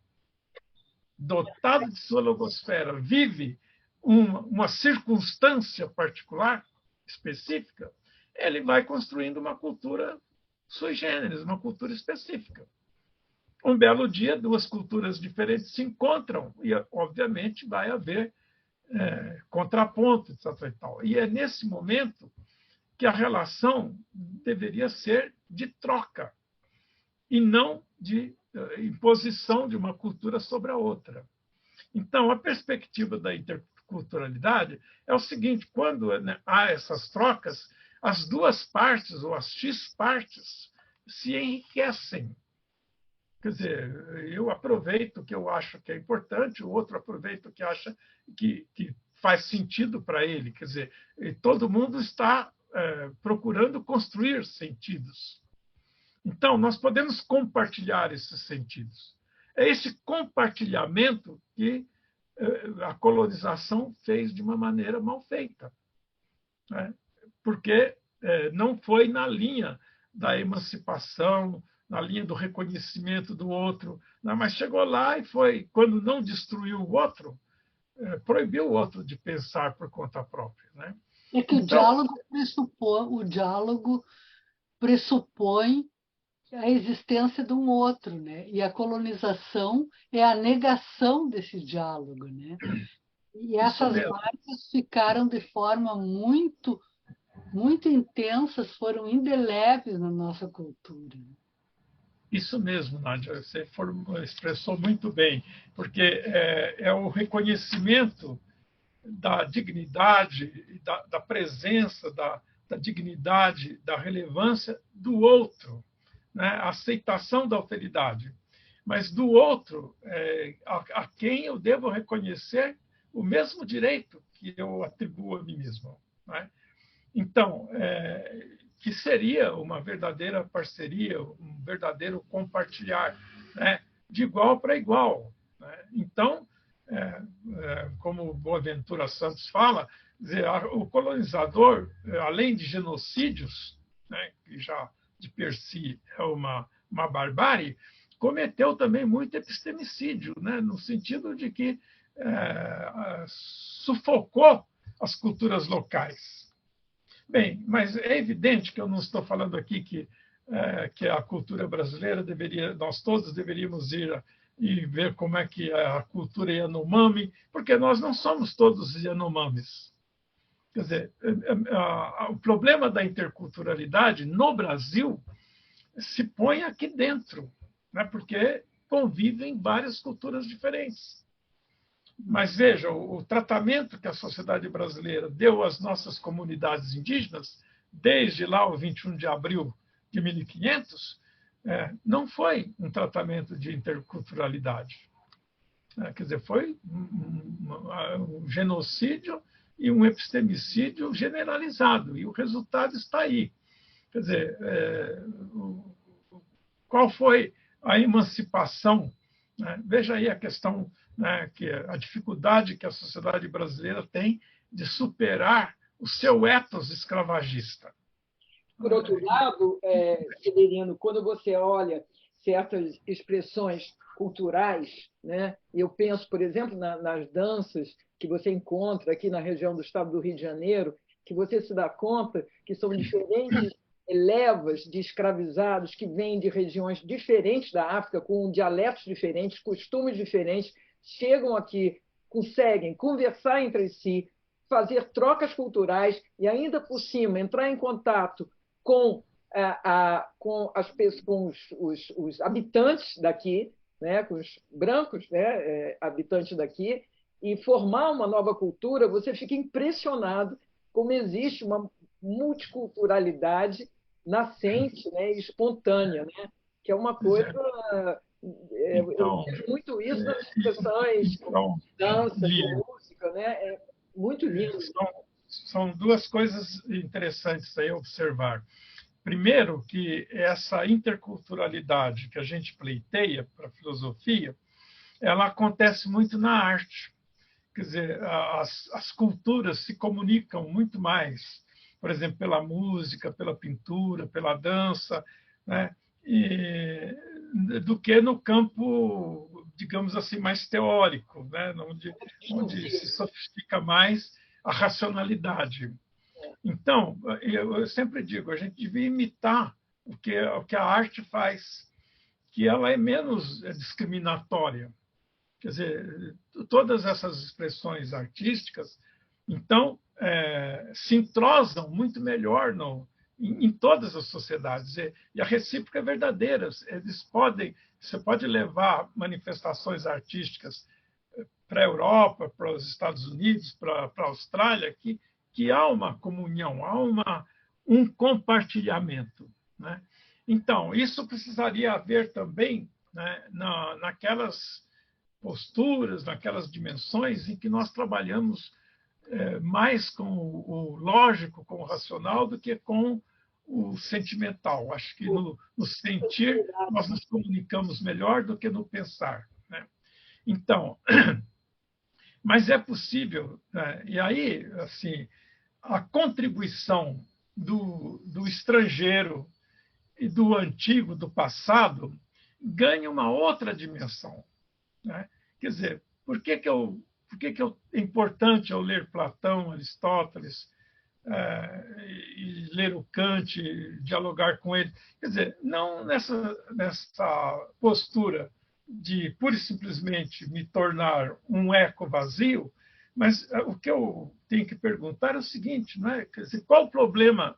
Speaker 3: dotado de sua logosfera vive uma circunstância particular, específica, ele vai construindo uma cultura sui generis, uma cultura específica. Um belo dia, duas culturas diferentes se encontram e, obviamente, vai haver contraponto, etc. E tal. E é nesse momento que a relação deveria ser de troca e não de imposição de uma cultura sobre a outra. Então, a perspectiva da interculturalidade é o seguinte: quando há essas trocas, as duas partes, ou as X partes, se enriquecem. Quer dizer, eu aproveito o que eu acho que é importante, o outro aproveita o que acha que faz sentido para ele. Quer dizer, todo mundo está procurando construir sentidos. Então, nós podemos compartilhar esses sentidos. É esse compartilhamento que a colonização fez de uma maneira mal feita, né? Porque não foi na linha da emancipação, na linha do reconhecimento do outro, né? Mas chegou lá e foi, quando não destruiu o outro, proibiu o outro de pensar por conta própria, né?
Speaker 2: É que
Speaker 3: Então,
Speaker 2: o diálogo pressupõe a existência de um outro, né? E a colonização é a negação desse diálogo, né? E essas marcas ficaram de forma muito, muito intensas, foram indeléveis na nossa cultura.
Speaker 3: isso mesmo, Nádia, você expressou muito bem, porque é o reconhecimento da dignidade, da presença, da dignidade, da relevância do outro, né? A aceitação da alteridade, mas do outro a quem eu devo reconhecer o mesmo direito que eu atribuo a mim mesmo, né? Então, que seria uma verdadeira parceria, um verdadeiro compartilhar, né? De igual para igual, né? Então, como Boaventura Santos fala, o colonizador, além de genocídios, né, que já de per si é uma barbárie, cometeu também muito epistemicídio, né, no sentido de que sufocou as culturas locais. Bem, mas é evidente que eu não estou falando aqui que a cultura brasileira nós todos deveríamos ir e ver como é que é a cultura Yanomami, porque nós não somos todos Yanomamis. Quer dizer, o problema da interculturalidade no Brasil se põe aqui dentro, né? Porque convivem várias culturas diferentes. Mas veja, o tratamento que a sociedade brasileira deu às nossas comunidades indígenas, desde lá o 21 de abril de 1500, não foi um tratamento de interculturalidade. Quer dizer, foi um genocídio e um epistemicídio generalizado, e o resultado está aí. Quer dizer, qual foi a emancipação? Né? Veja aí a questão, né, que a dificuldade que a sociedade brasileira tem de superar o seu ethos escravagista.
Speaker 1: Por outro lado, Severino, quando você olha certas expressões culturais, né? Eu penso, por exemplo, nas danças que você encontra aqui na região do estado do Rio de Janeiro, que você se dá conta que são diferentes levas de escravizados que vêm de regiões diferentes da África, com dialetos diferentes, costumes diferentes, chegam aqui, conseguem conversar entre si, fazer trocas culturais e, ainda por cima, entrar em contato com os habitantes daqui, né, com os brancos, né, habitantes daqui, e formar uma nova cultura, você fica impressionado como existe uma multiculturalidade nascente, né, espontânea, né, que é uma
Speaker 3: Pois
Speaker 1: coisa.
Speaker 3: é.
Speaker 1: Eu
Speaker 3: Então,
Speaker 1: vejo muito isso nas expressões
Speaker 3: então,
Speaker 1: de dança, de
Speaker 3: Lírio,
Speaker 1: música, né? É muito lindo.
Speaker 3: são duas coisas interessantes a observar. Primeiro, que essa interculturalidade que a gente pleiteia para a filosofia, ela acontece muito na arte. Quer dizer, as culturas se comunicam muito mais, por exemplo, pela música, pela pintura, pela dança, né? Do que no campo, digamos assim, mais teórico, né? Onde se sofistica mais a racionalidade. Então, eu sempre digo, a gente devia imitar o que a arte faz, que ela é menos discriminatória. Quer dizer, todas essas expressões artísticas, então, se entrosam muito melhor em todas as sociedades. E a recíproca é verdadeira. Você pode levar manifestações artísticas para a Europa, para os Estados Unidos, para a Austrália, que há uma comunhão, há um compartilhamento. Né? Então, isso precisaria haver também, né, naquelas posturas, naquelas dimensões em que nós trabalhamos mais com o lógico, com o racional, do que com o sentimental. Acho que no sentir nós nos comunicamos melhor do que no pensar. Né? Então, mas é possível, né? E aí, assim, a contribuição do estrangeiro e do antigo, do passado, ganha uma outra dimensão. Né? Quer dizer, por que é importante eu ler Platão, Aristóteles, e ler o Kant, dialogar com ele? Quer dizer, não nessa postura de pura e simplesmente me tornar um eco vazio, mas o que eu tenho que perguntar é o seguinte, né? Quer dizer, qual o problema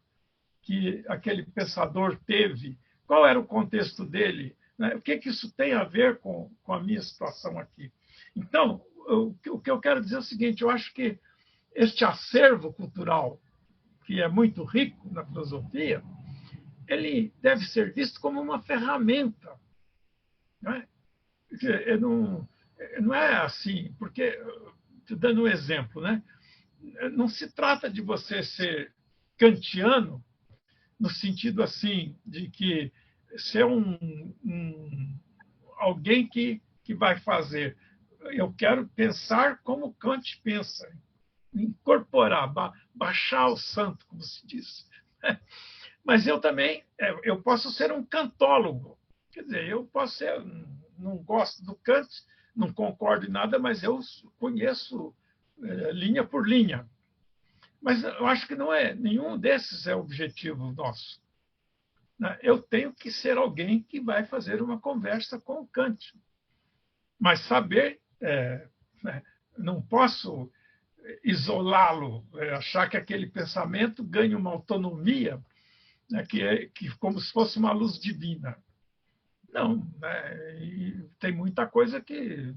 Speaker 3: que aquele pensador teve? Qual era o contexto dele? Né? O que isso tem a ver com a minha situação aqui? Então, o que eu quero dizer é o seguinte: eu acho que este acervo cultural, que é muito rico na filosofia, ele deve ser visto como uma ferramenta. Não é? Não é assim, porque, dando um exemplo, né? Não se trata de você ser kantiano no sentido assim de que ser alguém que vai fazer. Eu quero pensar como Kant pensa, incorporar, baixar o santo, como se diz. Mas eu também eu posso ser um cantólogo. Quer dizer, eu posso ser, não gosto do Kant, não concordo em nada, mas eu conheço linha por linha. Mas eu acho que não é, nenhum desses é o objetivo nosso. Eu tenho que ser alguém que vai fazer uma conversa com o Kant. Mas saber, né, não posso isolá-lo, achar que aquele pensamento ganha uma autonomia, né, que como se fosse uma luz divina. Não, né, e tem muita coisa que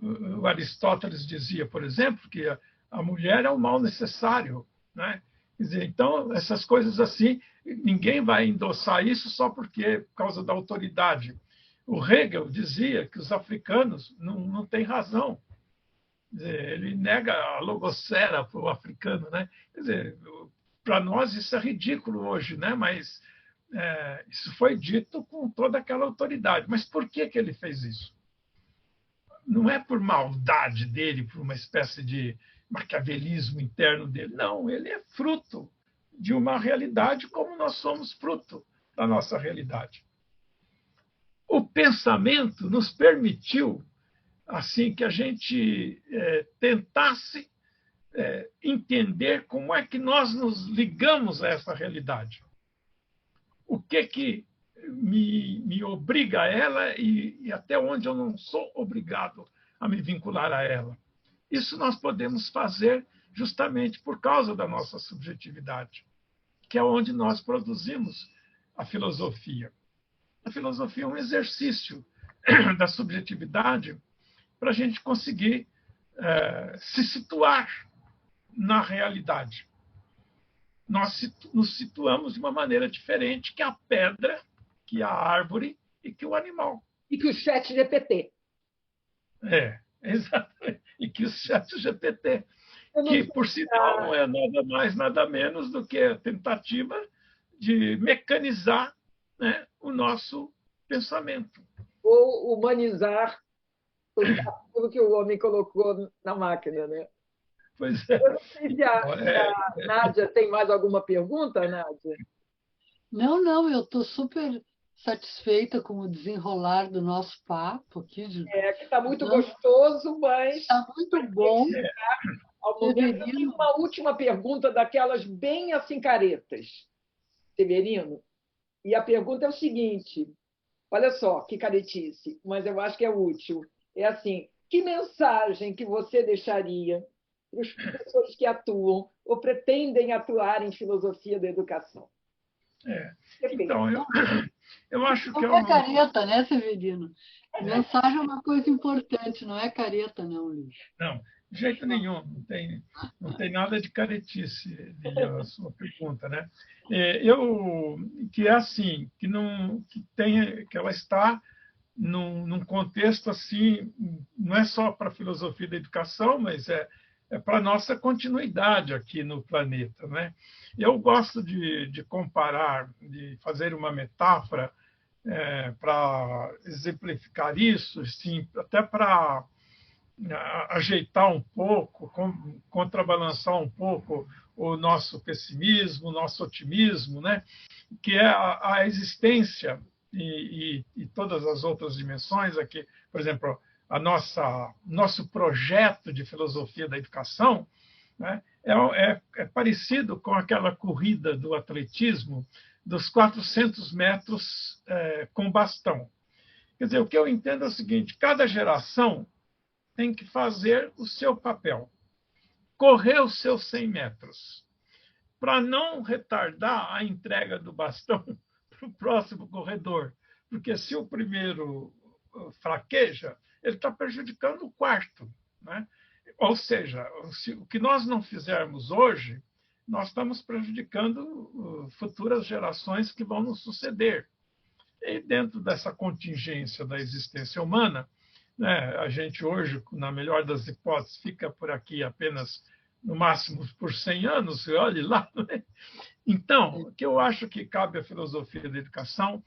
Speaker 3: o Aristóteles dizia, por exemplo, que a mulher é o mal necessário, né? Quer dizer, então, essas coisas assim, ninguém vai endossar isso só porque, por causa da autoridade. O Hegel dizia que os africanos não têm razão. Quer dizer, ele nega a logosfera para o africano. Né? Quer dizer, para nós isso é ridículo hoje, né? Mas isso foi dito com toda aquela autoridade. Mas por que ele fez isso? Não é por maldade dele, por uma espécie de maquiavelismo interno dele. Não, ele é fruto de uma realidade como nós somos fruto da nossa realidade. O pensamento nos permitiu assim que a gente tentasse entender como é que nós nos ligamos a essa realidade. O que me obriga a ela e até onde eu não sou obrigado a me vincular a ela. Isso nós podemos fazer justamente por causa da nossa subjetividade, que é onde nós produzimos a filosofia. A filosofia é um exercício da subjetividade para a gente conseguir se situar na realidade. Nós nos situamos de uma maneira diferente que a pedra, que a árvore e que o animal.
Speaker 1: E que o chat GPT.
Speaker 3: Exatamente. E que o chat GPT, que, por sinal, não é nada mais, nada menos do que a tentativa de mecanizar, né, o nosso pensamento.
Speaker 1: Ou humanizar tudo que o homem colocou na máquina, né?
Speaker 3: Pois é.
Speaker 1: Eu não sei se a Nádia tem mais alguma pergunta, Nádia?
Speaker 2: Não, eu estou super satisfeita com o desenrolar do nosso papo aqui.
Speaker 1: Que está muito gostoso, mas...
Speaker 2: Está muito bom.
Speaker 1: Ao momento, eu tenho uma última pergunta daquelas bem assim caretas, Severino. E a pergunta é o seguinte, olha só que caretice, mas eu acho que é útil. É assim, que mensagem que você deixaria para os professores que atuam ou pretendem atuar em filosofia da educação?
Speaker 3: Então, eu acho que...
Speaker 2: Não é careta, né, Severino? Mensagem é uma coisa importante, não é careta, não, Luiz.
Speaker 3: Não, de jeito nenhum. Não tem nada de caretice, a sua pergunta, né? Que é assim, que ela está num contexto assim, não é só para a filosofia da educação, mas é para a nossa continuidade aqui no planeta, né? Eu gosto de comparar, de fazer uma metáfora para exemplificar isso, sim, até para ajeitar um pouco, contrabalançar um pouco o nosso pessimismo, o nosso otimismo, né? Que é a existência e todas as outras dimensões aqui, por exemplo, nosso projeto de filosofia da educação, né? É parecido com aquela corrida do atletismo dos 400 metros com bastão. Quer dizer, o que eu entendo é o seguinte, cada geração tem que fazer o seu papel, correr os seus 100 metros, para não retardar a entrega do bastão para o próximo corredor. Porque se o primeiro fraqueja, ele está prejudicando o quarto, né? Ou seja, o que nós não fizermos hoje, nós estamos prejudicando futuras gerações que vão nos suceder. E dentro dessa contingência da existência humana, né, a gente hoje, na melhor das hipóteses, fica por aqui apenas, no máximo, por 100 anos, olhe lá. Né? Então, o que eu acho que cabe à filosofia da educação,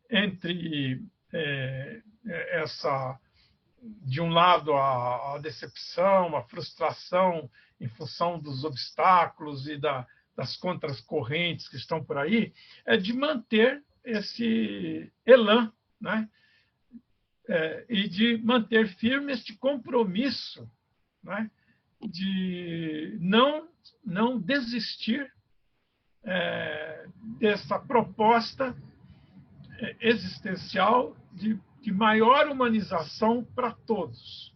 Speaker 3: entre de um lado, a decepção, a frustração em função dos obstáculos e das contracorrentes que estão por aí, é de manter esse elan, né? E de manter firme este compromisso, né? De não desistir dessa proposta existencial de maior humanização para todos,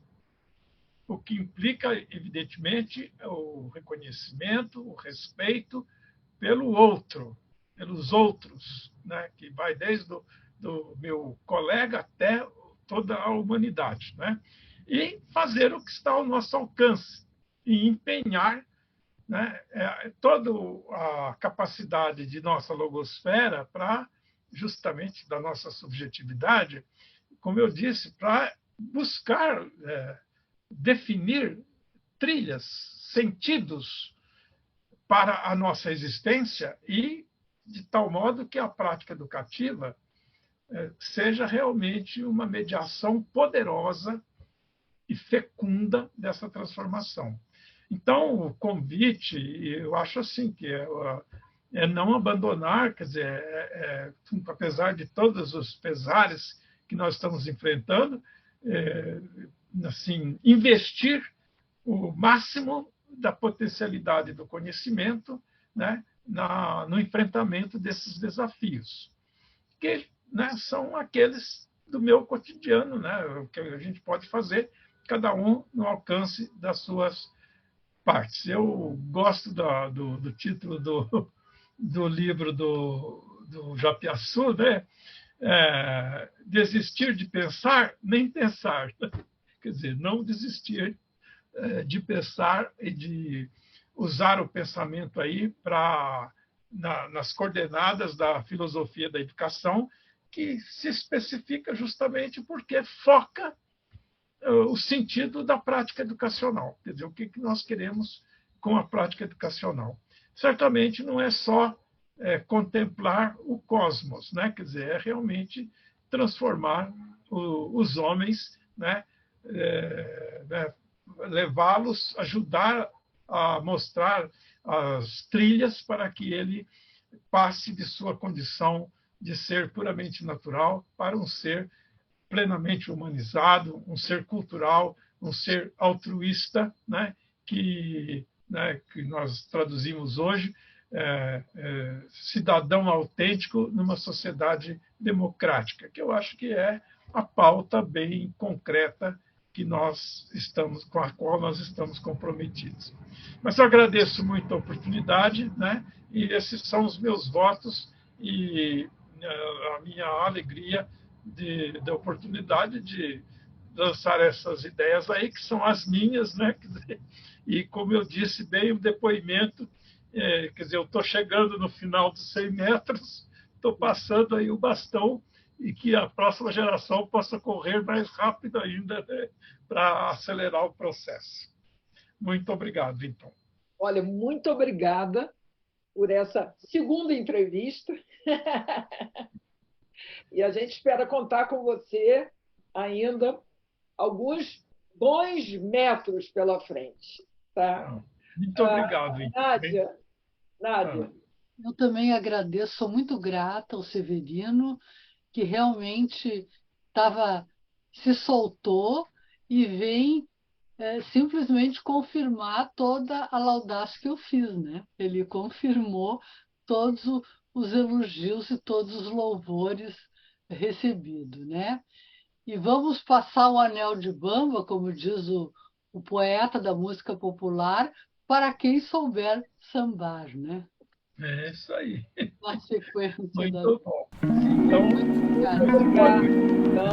Speaker 3: o que implica, evidentemente, o reconhecimento, o respeito pelo outro, pelos outros, né? Que vai desde do meu colega até toda a humanidade, né? E fazer o que está ao nosso alcance e empenhar, né, toda a capacidade de nossa logosfera para, justamente, da nossa subjetividade, como eu disse, para buscar definir trilhas, sentidos para a nossa existência e de tal modo que a prática educativa seja realmente uma mediação poderosa e fecunda dessa transformação. Então, o convite, eu acho assim, que é não abandonar, quer dizer, apesar de todos os pesares que nós estamos enfrentando, assim, investir o máximo da potencialidade do conhecimento, né, no enfrentamento desses desafios, que, né, são aqueles do meu cotidiano, né, o que a gente pode fazer, cada um no alcance das suas partes. Eu gosto do título do livro do Japiaçu, né? desistir de pensar, nem pensar. Quer dizer, não desistir de pensar e de usar o pensamento aí nas coordenadas da filosofia da educação, que se especifica justamente porque foca o sentido da prática educacional. Quer dizer, o que nós queremos com a prática educacional. Certamente não é só contemplar o cosmos, né? Quer dizer, é realmente transformar os homens, né? Levá-los, ajudar a mostrar as trilhas para que ele passe de sua condição de ser puramente natural para um ser plenamente humanizado, um ser cultural, um ser altruísta, né? Que nós traduzimos hoje, cidadão autêntico numa sociedade democrática, que eu acho que é a pauta bem concreta com a qual nós estamos comprometidos. Mas eu agradeço muito a oportunidade, né? E esses são os meus votos e a minha alegria da oportunidade de lançar essas ideias aí, que são as minhas, né? E, como eu disse bem, o depoimento, quer dizer, eu estou chegando no final dos 100 metros, estou passando aí o bastão, e que a próxima geração possa correr mais rápido ainda, né, para acelerar o processo. Muito obrigado, então.
Speaker 1: Olha, muito obrigada por essa segunda entrevista. E a gente espera contar com você ainda alguns bons metros pela frente. Tá?
Speaker 3: Muito obrigado.
Speaker 1: Nádia.
Speaker 2: Eu também agradeço, sou muito grata ao Severino, que realmente se soltou e vem simplesmente confirmar toda a laudácia que eu fiz, né? Ele confirmou todos os elogios e todos os louvores recebidos, né? E vamos passar o anel de bamba, como diz o poeta da música popular, para quem souber sambar, né?
Speaker 3: É isso aí.
Speaker 2: Na sequência
Speaker 3: Muito bom.
Speaker 2: Então, muito obrigada.
Speaker 1: Muito obrigada.